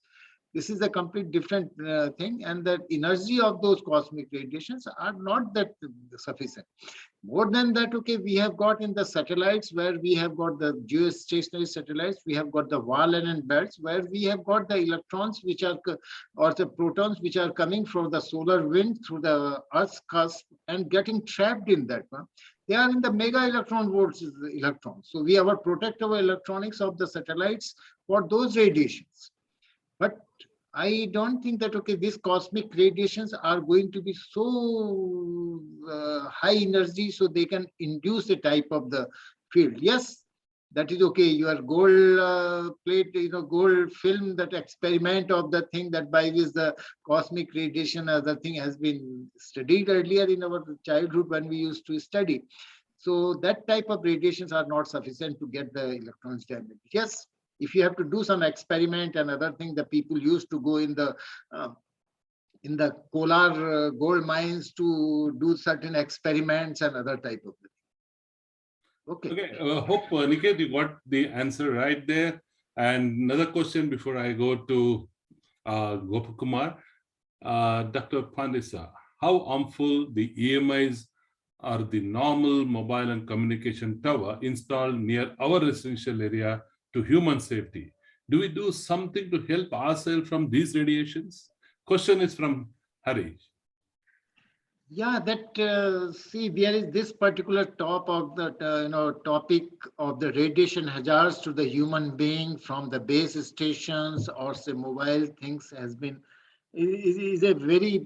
Speaker 1: This is a complete different thing, and the energy of those cosmic radiations are not that sufficient. More than that, okay, we have got in the satellites where we have got the geostationary satellites, we have got the valence belts where we have got the electrons which are, or the protons which are coming from the solar wind through the Earth's cusp and getting trapped in that one. They are in the mega electron volts electrons. So we have to protect our electronics of the satellites for those radiations. But I don't think that, okay, these cosmic radiations are going to be so high energy so they can induce a type of the field. Yes, that is okay. Your gold plate, gold film, that experiment of the thing that by which the cosmic radiation as the thing has been studied earlier in our childhood when we used to study. So that type of radiations are not sufficient to get the electrons damaged. Yes. If you have to do some experiment and other thing, the people used to go in the Kolar gold mines to do certain experiments and other type of thing. Okay.
Speaker 2: Okay. Hope Niket, you got the answer right there. And another question before I go to Gopakumar, Dr. Pandisa, how harmful the EMIs are the normal mobile and communication tower installed near our residential area to human safety? Do we do something to help ourselves from these radiations? Question is from Harish.
Speaker 1: Yeah, that see, there is this particular top of the topic of the radiation hazards to the human being from the base stations or say mobile things has been is a very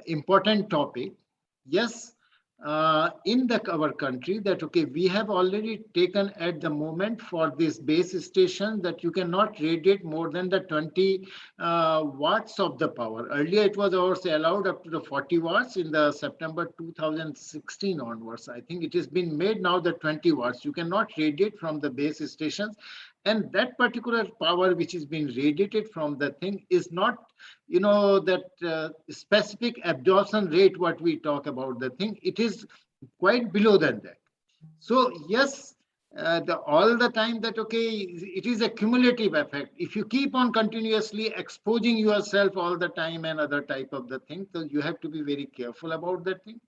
Speaker 1: important topic. Yes. In our country that, okay, we have already taken at the moment for this base station that you cannot radiate more than the 20 watts of the power. Earlier it was also allowed up to the 40 watts in the September 2016 onwards. I think it has been made now the 20 watts. You cannot radiate from the base stations. And that particular power which is being radiated from the thing is not, that specific absorption rate, what we talk about the thing, it is quite below than that. So yes, all the time that, okay, it is a cumulative effect. If you keep on continuously exposing yourself all the time and other type of the thing, so you have to be very careful about that thing.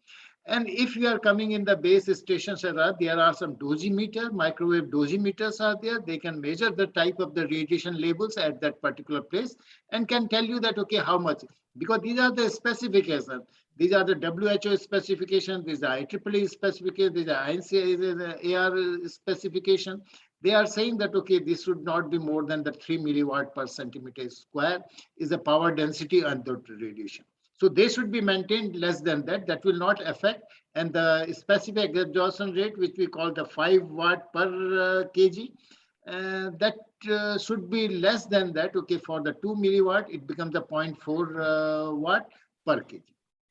Speaker 1: And if you are coming in the base stations, there are some dosimeter, microwave dosimeters are there. They can measure the type of the radiation levels at that particular place and can tell you that, okay, how much, because these are the specifications. These are the WHO specifications, these are IEEE specifications, these are AR specification. They are saying that, okay, this should not be more than the 3 milliwatt per centimeter square is the power density under radiation. So they should be maintained less than that. That will not affect. And the specific absorption rate, which we call the 5 watt per kg, that should be less than that. Okay, for the 2 milliwatt, it becomes a 0.4 watt per kg.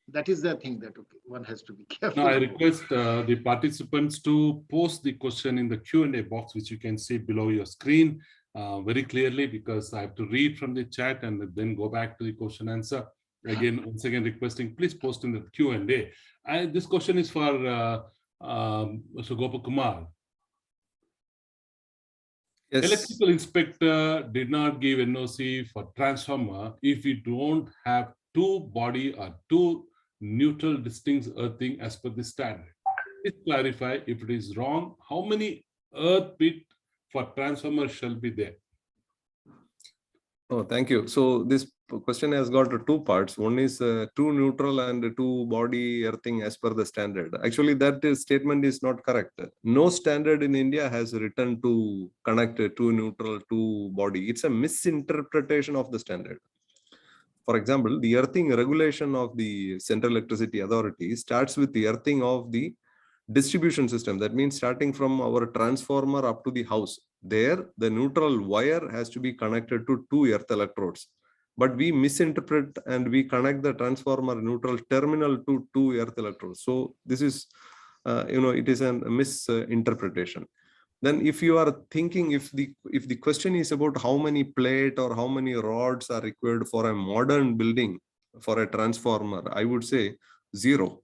Speaker 1: That is the thing that, okay, one has to be careful.
Speaker 2: Now I request the participants to post the question in the Q&A box, which you can see below your screen very clearly, because I have to read from the chat and then go back to the question answer. Again, once again, requesting, please post in the Q&A. This question is for Mr. Gopakumar.
Speaker 3: Yes.
Speaker 2: Electrical inspector did not give NOC for transformer if we don't have two body or two neutral distinct earthing as per the standard. Please clarify if it is wrong. How many earth bit for transformer shall be there?
Speaker 3: Oh, thank you. So this question has got two parts. One is two neutral and two body earthing as per the standard. Actually, statement is not correct. No standard in India has written to connect two neutral, two body. It's a misinterpretation of the standard. For example, the earthing regulation of the Central Electricity Authority starts with the earthing of the distribution system. That means starting from our transformer up to the house. There, the neutral wire has to be connected to two earth electrodes. But we misinterpret and we connect the transformer neutral terminal to two earth electrodes. So this is, it is a misinterpretation. Then if you are thinking, if the question is about how many plate or how many rods are required for a modern building for a transformer, I would say 0.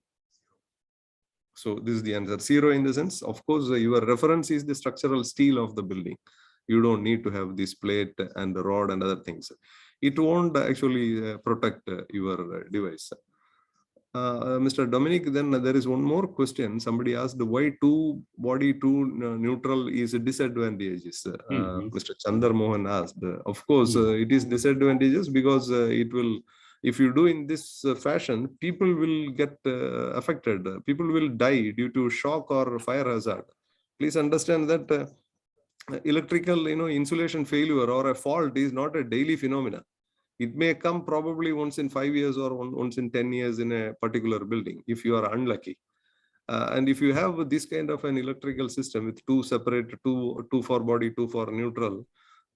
Speaker 3: So this is the answer. 0 in the sense, of course, your reference is the structural steel of the building. You don't need to have this plate and the rod and other things. It won't actually protect your device. Mr. Dominic, then there is one more question. Somebody asked why two body, two neutral is disadvantageous. Mr. Chandar Mohan asked. Of course, it is disadvantageous because it will, if you do in this fashion, people will get affected. People will die due to shock or fire hazard. Please understand that electrical, insulation failure or a fault is not a daily phenomenon. It may come probably once in 5 years or once in 10 years in a particular building, if you are unlucky. And if you have this kind of an electrical system with two separate, two for body, two for neutral,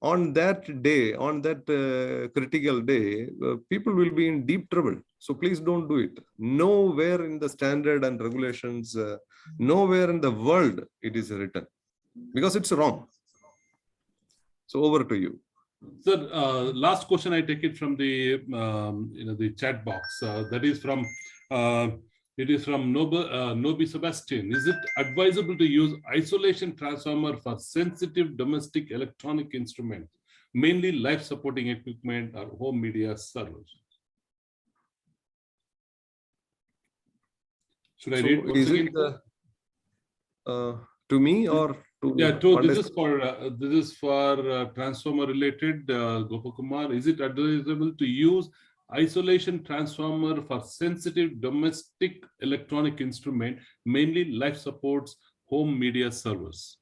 Speaker 3: on that day, on that critical day, people will be in deep trouble. So please don't do it. Nowhere in the standard and regulations, nowhere in the world it is written, because it's wrong. So over to you.
Speaker 2: Sir, last question I take it from the the chat box. That is from Nobi Sebastian. Is it advisable to use isolation transformer for sensitive domestic electronic instruments, mainly life supporting equipment or home media servers? Should I read once again?
Speaker 3: To me or?
Speaker 2: Yeah, this is for transformer related, Gopakumar. Is it advisable to use isolation transformer for sensitive domestic electronic instrument, mainly life supports home media servers?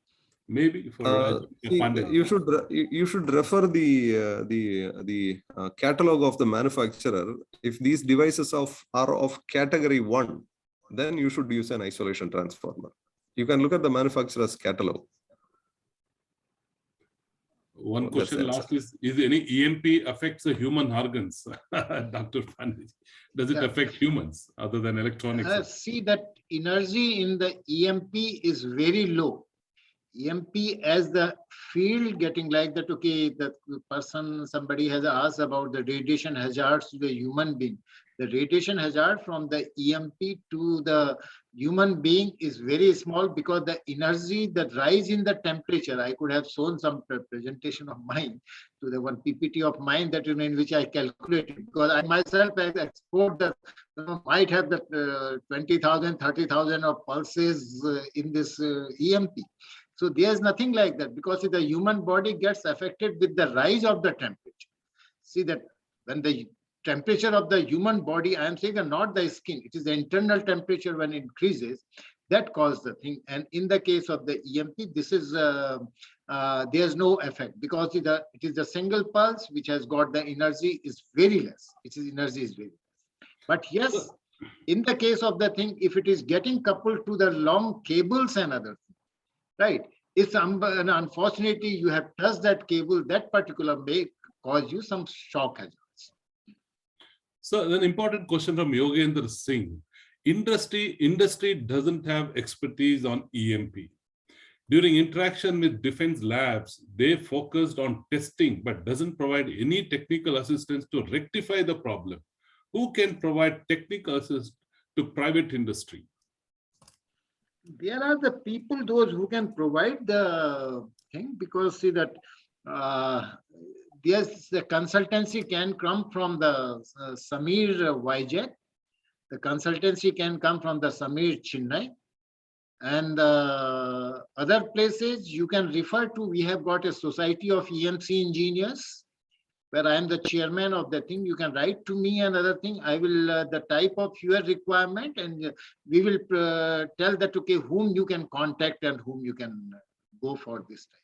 Speaker 2: Maybe for
Speaker 3: you should refer the catalog of the manufacturer. If these devices are of category 1, then you should use an isolation transformer. You can look at the manufacturer's catalog.
Speaker 2: One question last is any EMP affects the human organs? Dr. Pandey, does it affect humans other than electronics?
Speaker 1: See that energy in the EMP is very low. EMP as the field getting like that, okay, the person, somebody has asked about the radiation hazards to the human being. The radiation hazard from the EMP to the human being is very small because the energy, the rise in the temperature, I could have shown some presentation of mine to the one PPT of mine that in which I calculated, because I myself export the, might have the 20,000, 30,000 of pulses in this EMP. So there's nothing like that because the human body gets affected with the rise of the temperature. See that when the temperature of the human body, I am saying not the skin, it is the internal temperature when it increases, that causes the thing. And in the case of the EMP, this is, there's no effect because it is the single pulse which has got the energy is very less. Its energy is very less. But yes, in the case of the thing, if it is getting coupled to the long cables and other things, right? If unfortunately you have touched that cable, that particular may cause you some shock hazards.
Speaker 2: So an important question from Yogendra Singh. Industry doesn't have expertise on EMP. During interaction with defense labs, they focused on testing, but doesn't provide any technical assistance to rectify the problem. Who can provide technical assistance to private industry?
Speaker 1: There are the people, those who can provide the thing, because see that yes, the consultancy can come from the Samir Vijay. The consultancy can come from the Samir Chennai. And other places you can refer to, we have got a society of EMC engineers, where I am the chairman of the thing. You can write to me another thing. I will, the type of your requirement, and we will tell that, okay, whom you can contact and whom you can go for this type.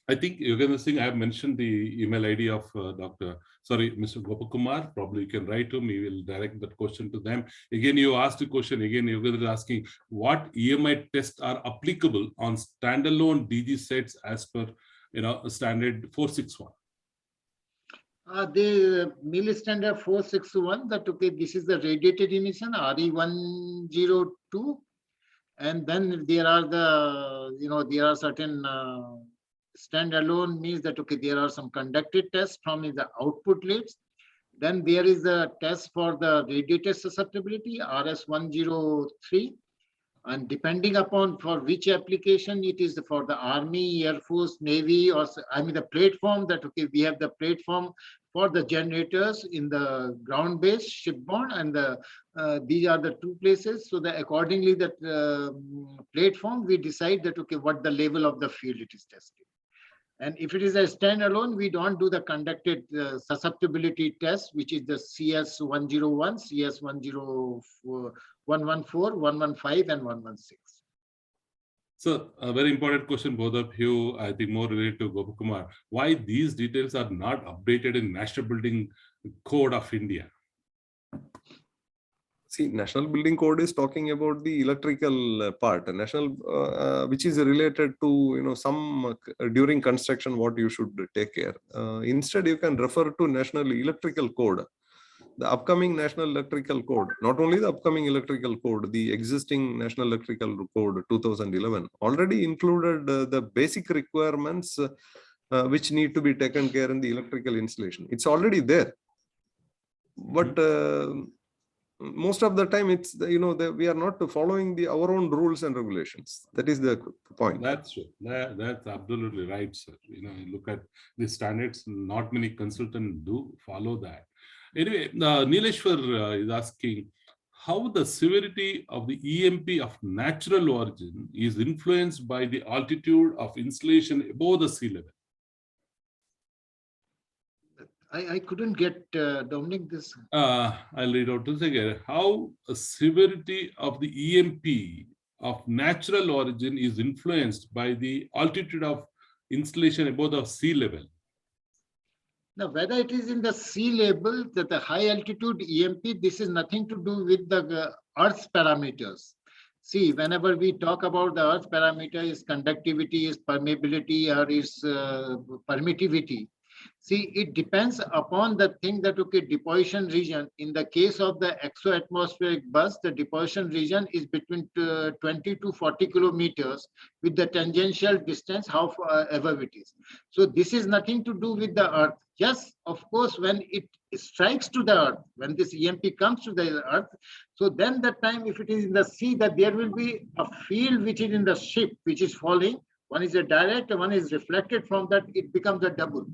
Speaker 2: I think Yogendra Singh, I have mentioned the email ID of Mr. Gopakumar. Probably you can write to me. We will direct that question to them. Again, you asked a question. Again, Yogendra is asking what EMI tests are applicable on standalone DG sets as per standard 461.
Speaker 1: The mill standard 461, that okay, this is the radiated emission RE102, and then there are the there are certain standalone means that okay, there are some conducted tests from the output leads. Then there is the test for the radiated susceptibility RS103, and depending upon for which application it is, for the Army, Air Force, Navy, or the platform, that okay, we have the platform for the generators in the ground-based shipborne, and these are the two places. So that accordingly that platform, we decide that okay, what the level of the field it is tested. And if it is a standalone, we don't do the conducted susceptibility test, which is the CS101, CS104, 114, 115, and 116.
Speaker 2: So a very important question, both of you, I think more related to Gopakumar. Why these details are not updated in National Building Code of India?
Speaker 3: See, National Building Code is talking about the electrical part, which is related to some during construction what you should take care. Instead, you can refer to National Electrical Code, the upcoming National Electrical Code. Not only the upcoming electrical code, the existing National Electrical Code 2011 already included the basic requirements which need to be taken care in the electrical installation. It's already there, but most of the time it's we are not following our own rules and regulations. That is the point.
Speaker 2: That's true. That's absolutely right, sir. Look at the standards, not many consultants do follow that. Anyway, Nileshwar is asking how the severity of the EMP of natural origin is influenced by the altitude of installation above the sea level.
Speaker 1: I couldn't get, Dominic, this.
Speaker 2: I'll read out this again. How a severity of the EMP of natural origin is influenced by the altitude of installation above the sea level.
Speaker 1: Now, whether it is in the sea level, that the high altitude EMP, this is nothing to do with the Earth's parameters. See, whenever we talk about the Earth parameter, is conductivity, is permeability, or is permittivity. See, it depends upon the thing that, okay, deposition region. In the case of the exo-atmospheric burst, the deposition region is between 20 to 40 kilometers with the tangential distance, however it is. So this is nothing to do with the Earth. Yes, of course, when it strikes to the Earth, when this EMP comes to the Earth, so then that time, if it is in the sea, that there will be a field which is in the ship, which is falling. One is a direct, one is reflected from that, it becomes a double.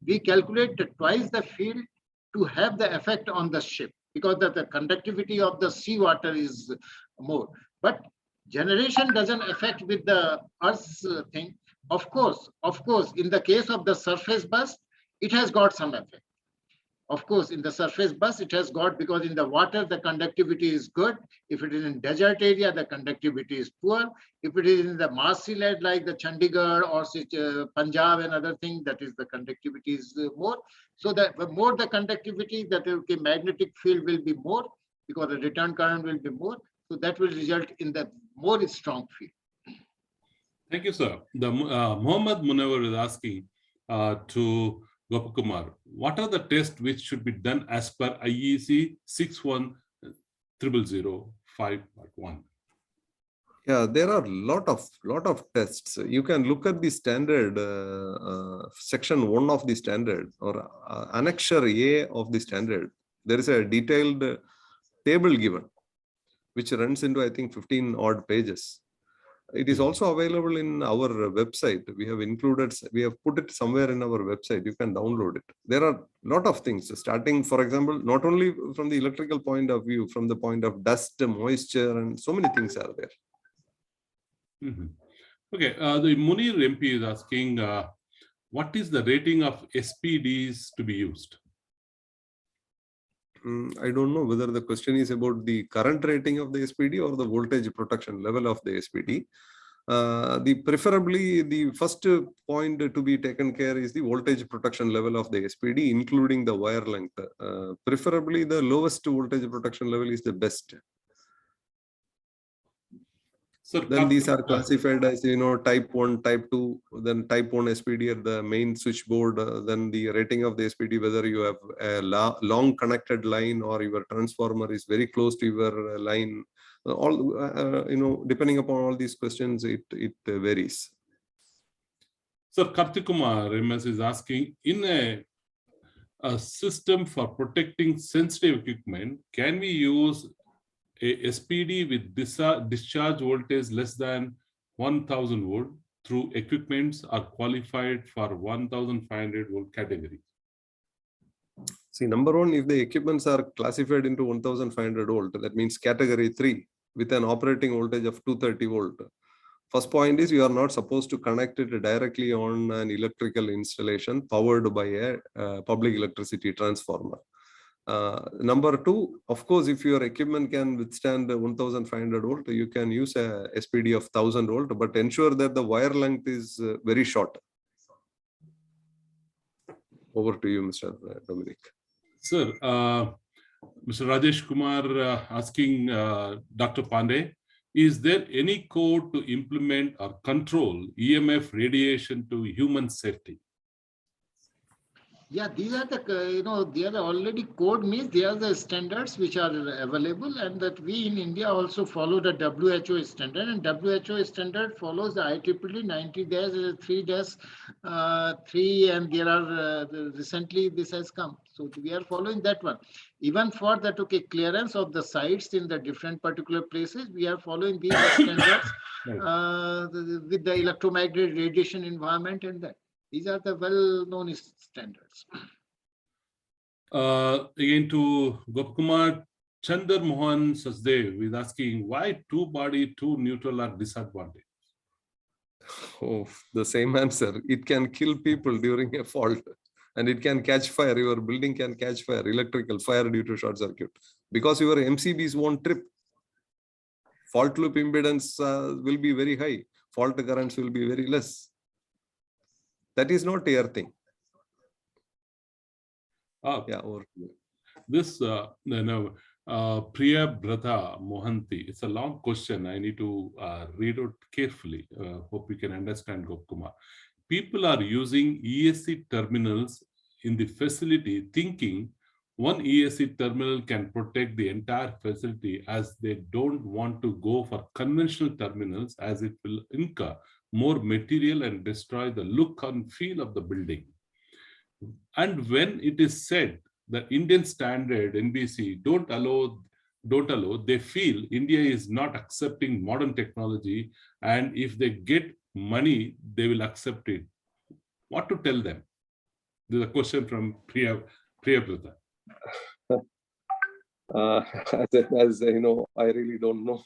Speaker 1: We calculate twice the field to have the effect on the ship, because the conductivity of the seawater is more. But generation doesn't affect with the Earth's thing. Of course, in the case of the surface burst, it has got some effect. Of course, in the surface burst, it has got, because in the water, the conductivity is good. If it is in desert area, the conductivity is poor. If it is in the marshy land like the Chandigarh or Punjab and other things, that is the conductivity is more. So the more the conductivity, that okay, magnetic field will be more, because the return current will be more. So that will result in the more strong field.
Speaker 2: Thank you, sir. Mohammad Munawar is asking to Gopakumar, what are the tests which should be done as per IEC 6100005.1?
Speaker 3: Yeah, there are lot of tests. You can look at the standard section 1 of the standard, or annexure A of the standard. There is a detailed table given, which runs into, I think, 15 odd pages. It is also available in our website. We have put it somewhere in our website. You can download it. There are a lot of things, starting, for example, not only from the electrical point of view, from the point of dust, moisture, and so many things are there.
Speaker 2: Mhm. Okay, the Munir MP is asking, what is the rating of SPDs to be used?
Speaker 3: I don't know whether the question is about the current rating of the SPD or the voltage protection level of the SPD. Preferably the first point to be taken care is the voltage protection level of the SPD, including the wire length. Preferably the lowest voltage protection level is the best.
Speaker 2: So
Speaker 3: Then these are classified as, type 1, type 2, then type 1 SPD at the main switchboard, then the rating of the SPD, whether you have a long connected line or your transformer is very close to your line. All, depending upon all these questions, it varies.
Speaker 2: Sir, Kartikumar MS is asking, in a system for protecting sensitive equipment, can we use a SPD with discharge voltage less than 1000 volt through equipments are qualified for 1500 volt category?
Speaker 3: See, number one, if the equipments are classified into 1500 volt, that means category 3 with an operating voltage of 230 volt. First point is you are not supposed to connect it directly on an electrical installation powered by a public electricity transformer. Number two, of course, if your equipment can withstand 1500 volt, you can use a SPD of 1000 volt, but ensure that the wire length is very short. Over to you, Mr. Dominic.
Speaker 2: Sir, Mr. Rajesh Kumar asking Dr. Pandey, is there any code to implement or control EMF radiation to human safety?
Speaker 1: Yeah, these are the, they are already code means they are the standards which are available, and that we in India also follow the WHO standard, and WHO standard follows the IEEE 90-3-3, and there are recently this has come. So we are following that one. Even for that, clearance of the sites in the different particular places, we are following these standards with the electromagnetic radiation environment and that. These are the well-known standards.
Speaker 2: Again to Gopkumar, Chandar Mohan Sachdev is asking, why two body, two neutral are disadvantaged?
Speaker 3: Oh, the same answer. It can kill people during a fault, and it can catch fire. Your building can catch fire, electrical fire due to short circuit, because your MCBs won't trip. Fault loop impedance will be very high. Fault currents will be very less. That is not earthing. Yeah. Or
Speaker 2: this Priya Brata Mohanty. It's a long question. I need to read it carefully. Hope you can understand, Gopkumar. People are using ESC terminals in the facility, thinking one ESC terminal can protect the entire facility, as they don't want to go for conventional terminals, as it will incur more material and destroy the look and feel of the building. And when it is said the Indian standard NBC don't allow, they feel India is not accepting modern technology, and if they get money, they will accept it. What to tell them? There's a question from Priya Brata.
Speaker 3: As you know, I really don't know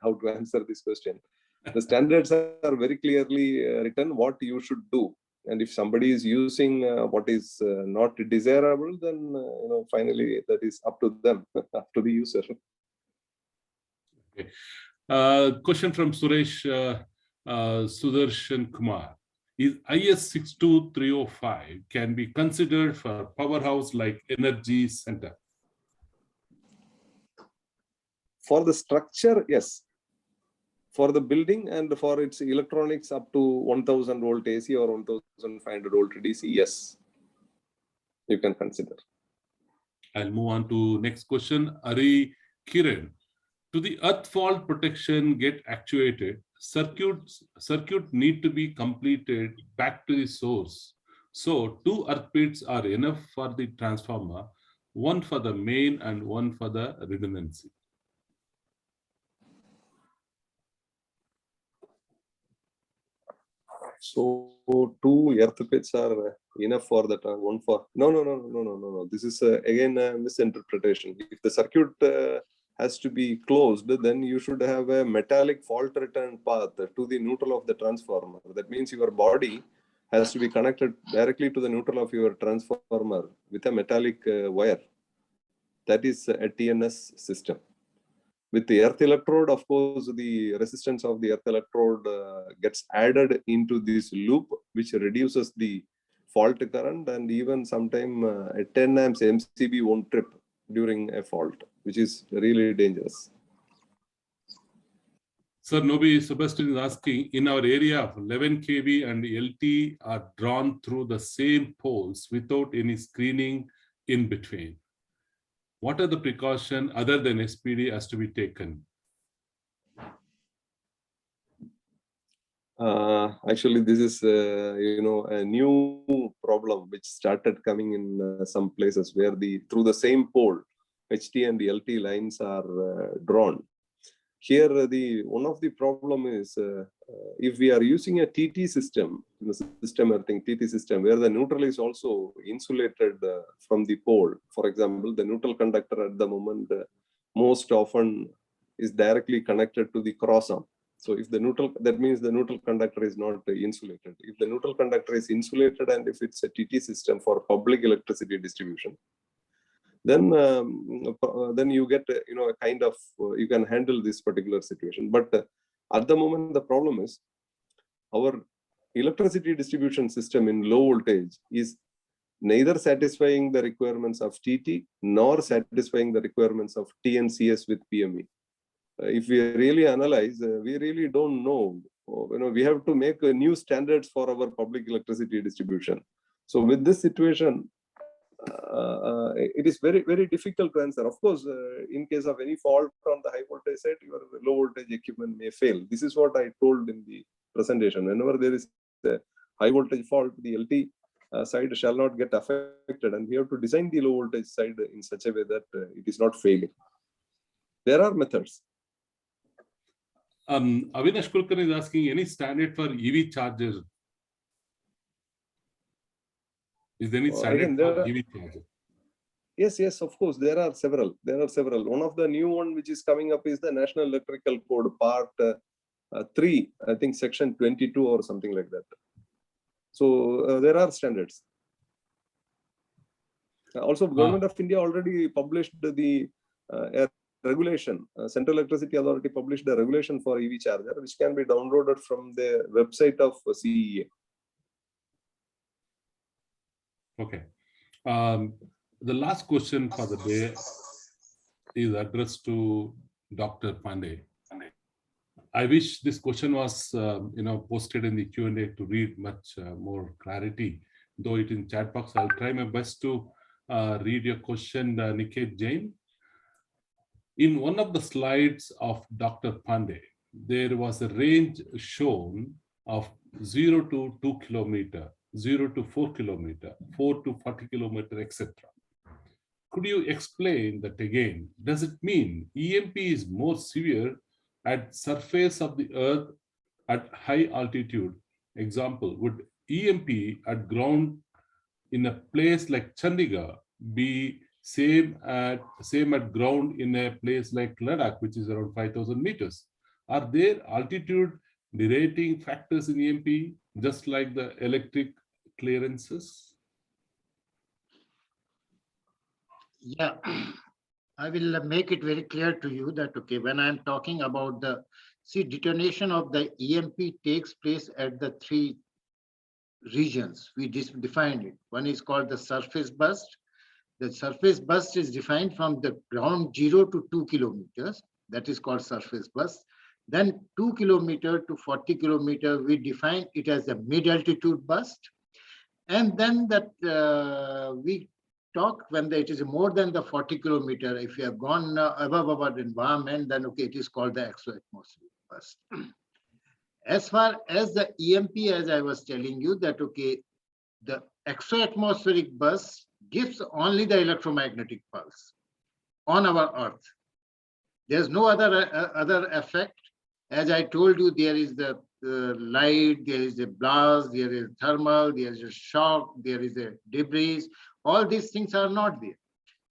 Speaker 3: how to answer this question. The standards are very clearly written what you should do, and if somebody is using what is not desirable, then finally that is up to them, up to the user.
Speaker 2: Okay. Question from Suresh Sudarshan Kumar. Is IS 62305 can be considered for powerhouse like Energy Center?
Speaker 3: For the structure, yes. For the building and for its electronics up to 1000 volt AC or 1500 volt DC, yes, you can consider.
Speaker 2: I'll move on to next question. Ari Kiran. To the earth fault protection get actuated, circuit need to be completed back to the source. So 2 earth pits are enough for the transformer, one for the main and one for the redundancy.
Speaker 3: So 2 earth pits are enough for that one for no. This is again a misinterpretation. If the circuit has to be closed, then you should have a metallic fault return path to the neutral of the transformer. That means your body has to be connected directly to the neutral of your transformer with a metallic wire. That is a TNS system. With the earth electrode, of course, the resistance of the earth electrode gets added into this loop, which reduces the fault current, and even sometime a 10 amps MCB won't trip during a fault, which is really dangerous.
Speaker 2: Sir, Nobi Sebastian is asking, in our area of 11 kV and LT are drawn through the same poles without any screening in between. What are the precautions other than SPD has to be taken?
Speaker 3: Actually, this is a new problem which started coming in some places where through the same pole, HT and LT lines are drawn. Here, one of the problem is if we are using a TT system, TT system, where the neutral is also insulated from the pole. For example, the neutral conductor at the moment most often is directly connected to the cross arm. So if the neutral, that means the neutral conductor is not insulated. If the neutral conductor is insulated and if it's a TT system for public electricity distribution, then you get a kind of you can handle this particular situation. But at the moment the problem is our electricity distribution system in low voltage is neither satisfying the requirements of TT nor satisfying the requirements of TNCS with PME. If we really analyze, we really don't know. We have to make new standards for our public electricity distribution. So with this situation, it is very, very difficult to answer. Of course, in case of any fault on the high voltage side, your low voltage equipment may fail. This is what I told in the presentation. Whenever there is a high voltage fault, the LT side shall not get affected, and we have to design the low voltage side in such a way that it is not failing. There are methods.
Speaker 2: Avinash Kulkarni is asking, any standard for EV chargers? Is there any standard for EV charger?
Speaker 3: Yes, of course. There are several. One of the new one which is coming up is the National Electrical Code Part 3, I think Section 22 or something like that. So there are standards. Also, Government of India already published the regulation. Central Electricity Authority published a regulation for EV charger, which can be downloaded from the website of CEA.
Speaker 2: Okay. The last question for the day is addressed to Dr. Pandey. I wish this question was posted in the Q&A to read much more clarity. Though it in chat box, I'll try my best to read your question, Niket Jain. In one of the slides of Dr. Pandey, there was a range shown of 0 to 2 kilometer, 0 to 4 kilometer, 4 to 40 kilometer, etc. Could you explain that again? Does it mean EMP is more severe at surface of the earth at high altitude? Example, would EMP at ground in a place like Chandigarh be same at ground in a place like Ladakh, which is around 5,000 meters? Are there altitude derating factors in EMP, just like the electric clearances?
Speaker 1: Yeah, I will make it very clear to you that, okay, when I'm talking about detonation of the EMP takes place at the 3 regions. We defined it. One is called the surface burst. The surface burst is defined from the ground 0 to 2 kilometers. That is called surface burst. Then 2 kilometer to 40 kilometer, we define it as a mid-altitude burst. And then that we talk when it is more than the 40 kilometer, if you have gone above our environment, then okay, it is called the exo-atmospheric burst. As far as the EMP, as I was telling you, that okay, the exo-atmospheric burst gives only the electromagnetic pulse on our earth. There's no other effect. As I told you, there is the light, there is a blast, there is thermal, there is a shock, there is a debris. All these things are not there.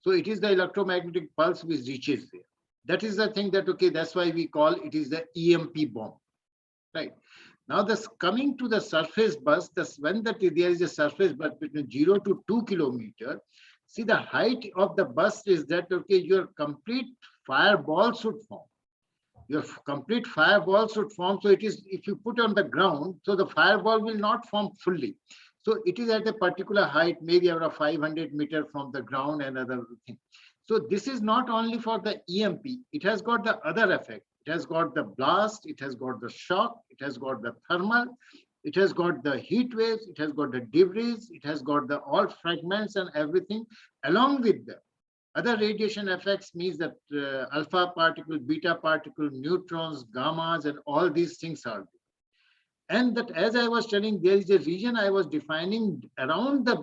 Speaker 1: So it is the electromagnetic pulse which reaches there. That is the thing that, okay, that's why we call it is the EMP bomb, right? Now, this coming to the surface bus, when there is a surface bus between 0 to 2 kilometer, see the height of the bus is that, okay, your complete fireball should form. Your complete fireball should form. So it is, if you put on the ground, so the fireball will not form fully. So it is at a particular height, maybe around 500 meters from the ground and other thing. So this is not only for the EMP, it has got the other effect. It has got the blast, it has got the shock, it has got the thermal, it has got the heat waves, it has got the debris, it has got the all fragments and everything. Along with the other radiation effects means that alpha particle, beta particle, neutrons, gammas, and all these things are there. And that, as I was telling, there is a region I was defining around the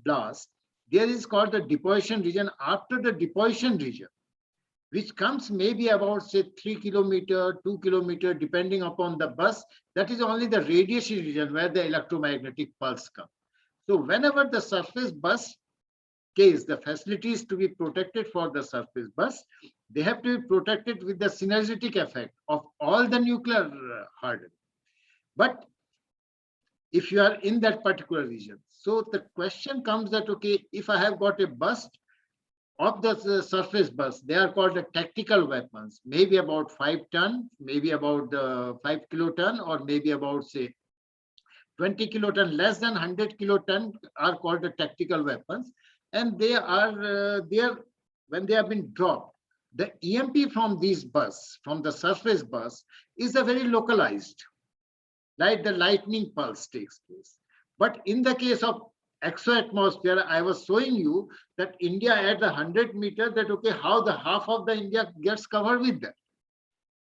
Speaker 1: blast. There is called the deposition region. After the deposition region, which comes maybe about, say, 3 kilometer, 2 kilometer, depending upon the bus, that is only the radiation region where the electromagnetic pulse comes. So whenever the surface bus case, the facilities to be protected for the surface bus, they have to be protected with the synergetic effect of all the nuclear hardening. But if you are in that particular region, so the question comes that, okay, if I have got a bus of the surface bus, they are called the tactical weapons, maybe about 5 ton, maybe about 5 kiloton, or maybe about, say, 20 kiloton, less than 100 kiloton are called the tactical weapons. And they are there when they have been dropped. The EMP from these bus, from the surface bus, is a very localized, like the lightning pulse takes place. But in the case of exo-atmosphere, I was showing you that India at the 100 meters, that, okay, how the half of the India gets covered with that.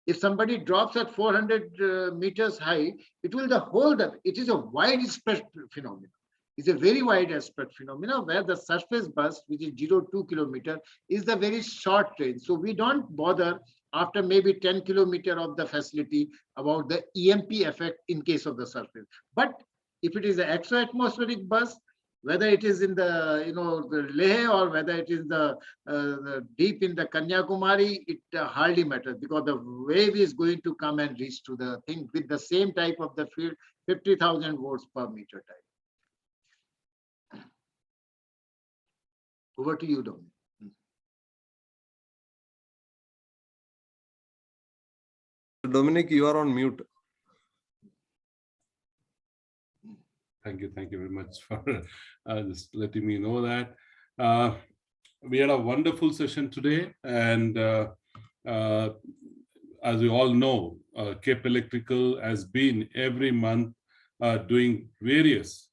Speaker 1: If somebody drops at 400 meters high, it will the whole, that it is a widespread phenomenon. It's a very widespread phenomenon where the surface bus, which is 0.2 kilometer, is the very short range. So we don't bother after maybe 10 kilometer of the facility about the EMP effect in case of the surface. But if it is an exo-atmospheric bus, whether it is in the, the Leh, or whether it is the deep in the Kanyakumari, it hardly matters, because the wave is going to come and reach to the thing with the same type of the field, 50,000 volts per meter type. Over to you, Dominic.
Speaker 3: Dominic, you are on mute.
Speaker 2: Thank you very much for just letting me know that. We had a wonderful session today, and as we all know, Cape Electrical has been every month doing various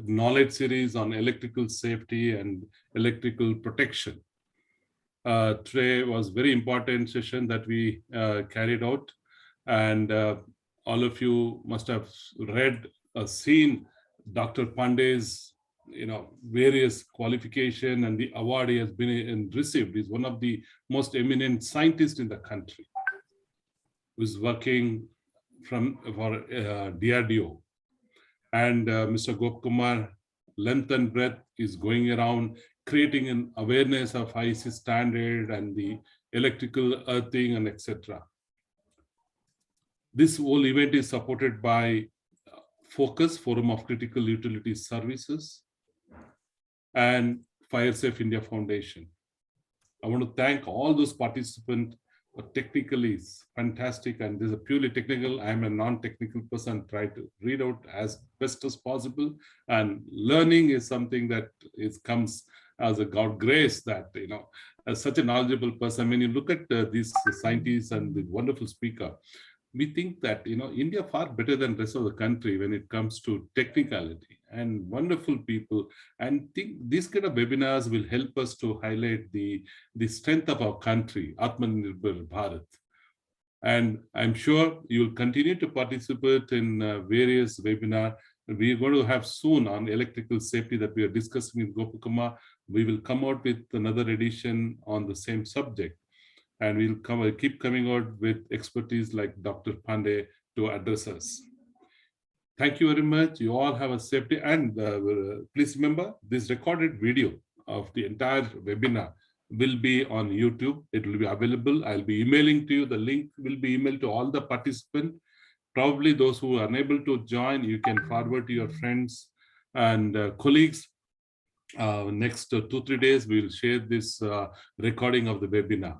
Speaker 2: knowledge series on electrical safety and electrical protection. Today was very important session that we carried out, and all of you must have read, seen Dr. Pandey's various qualification and the award he has been received. He's one of the most eminent scientists in the country, who's working for DRDO. And Mr. Gopkumar, length and breadth, is going around creating an awareness of IEC standard and the electrical earthing and etc. This whole event is supported by Focus, Forum of Critical Utility Services, and Fire Safe India Foundation. I want to thank all those participants. Technically, it's fantastic, and this is a purely technical. I'm a non-technical person, try to read out as best as possible, and learning is something that comes as a God grace, that as such a knowledgeable person, when you look at these scientists and the wonderful speaker, we think that India far better than the rest of the country when it comes to technicality, and wonderful people. And think these kind of webinars will help us to highlight the strength of our country, Atmanirbhar Bharat. And I'm sure you'll continue to participate in various webinars. We're going to have soon on electrical safety that we are discussing with Gopakumar. We will come out with another edition on the same subject. And we'll keep coming out with expertise like Dr. Pandey to address us. Thank you very much. You all have a safe day. And please remember, this recorded video of the entire webinar will be on YouTube. It will be available. I'll be emailing to you. The link will be emailed to all the participants. Probably those who are unable to join, you can forward to your friends and colleagues. Next 2-3 days, we will share this recording of the webinar.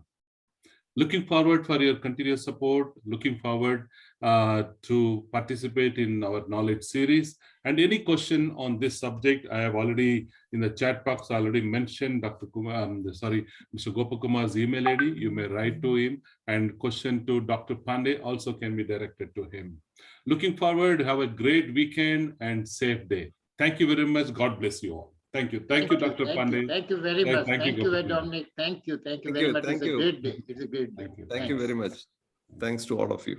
Speaker 2: Looking forward for your continuous support, looking forward to participate in our knowledge series. And any question on this subject, I have already in the chat box already mentioned Mr. Gopakumar's email ID. You may write to him, and question to Dr. Pandey also can be directed to him. Looking forward, have a great weekend and safe day. Thank you very much. God bless you all. Thank you. Thank you, Dr. Pandey.
Speaker 1: Thank you very much.
Speaker 2: Thank you,
Speaker 1: Dominic. Thank you very much. It's a great day. It's a great day.
Speaker 3: Thank you very much. Thanks to all of you.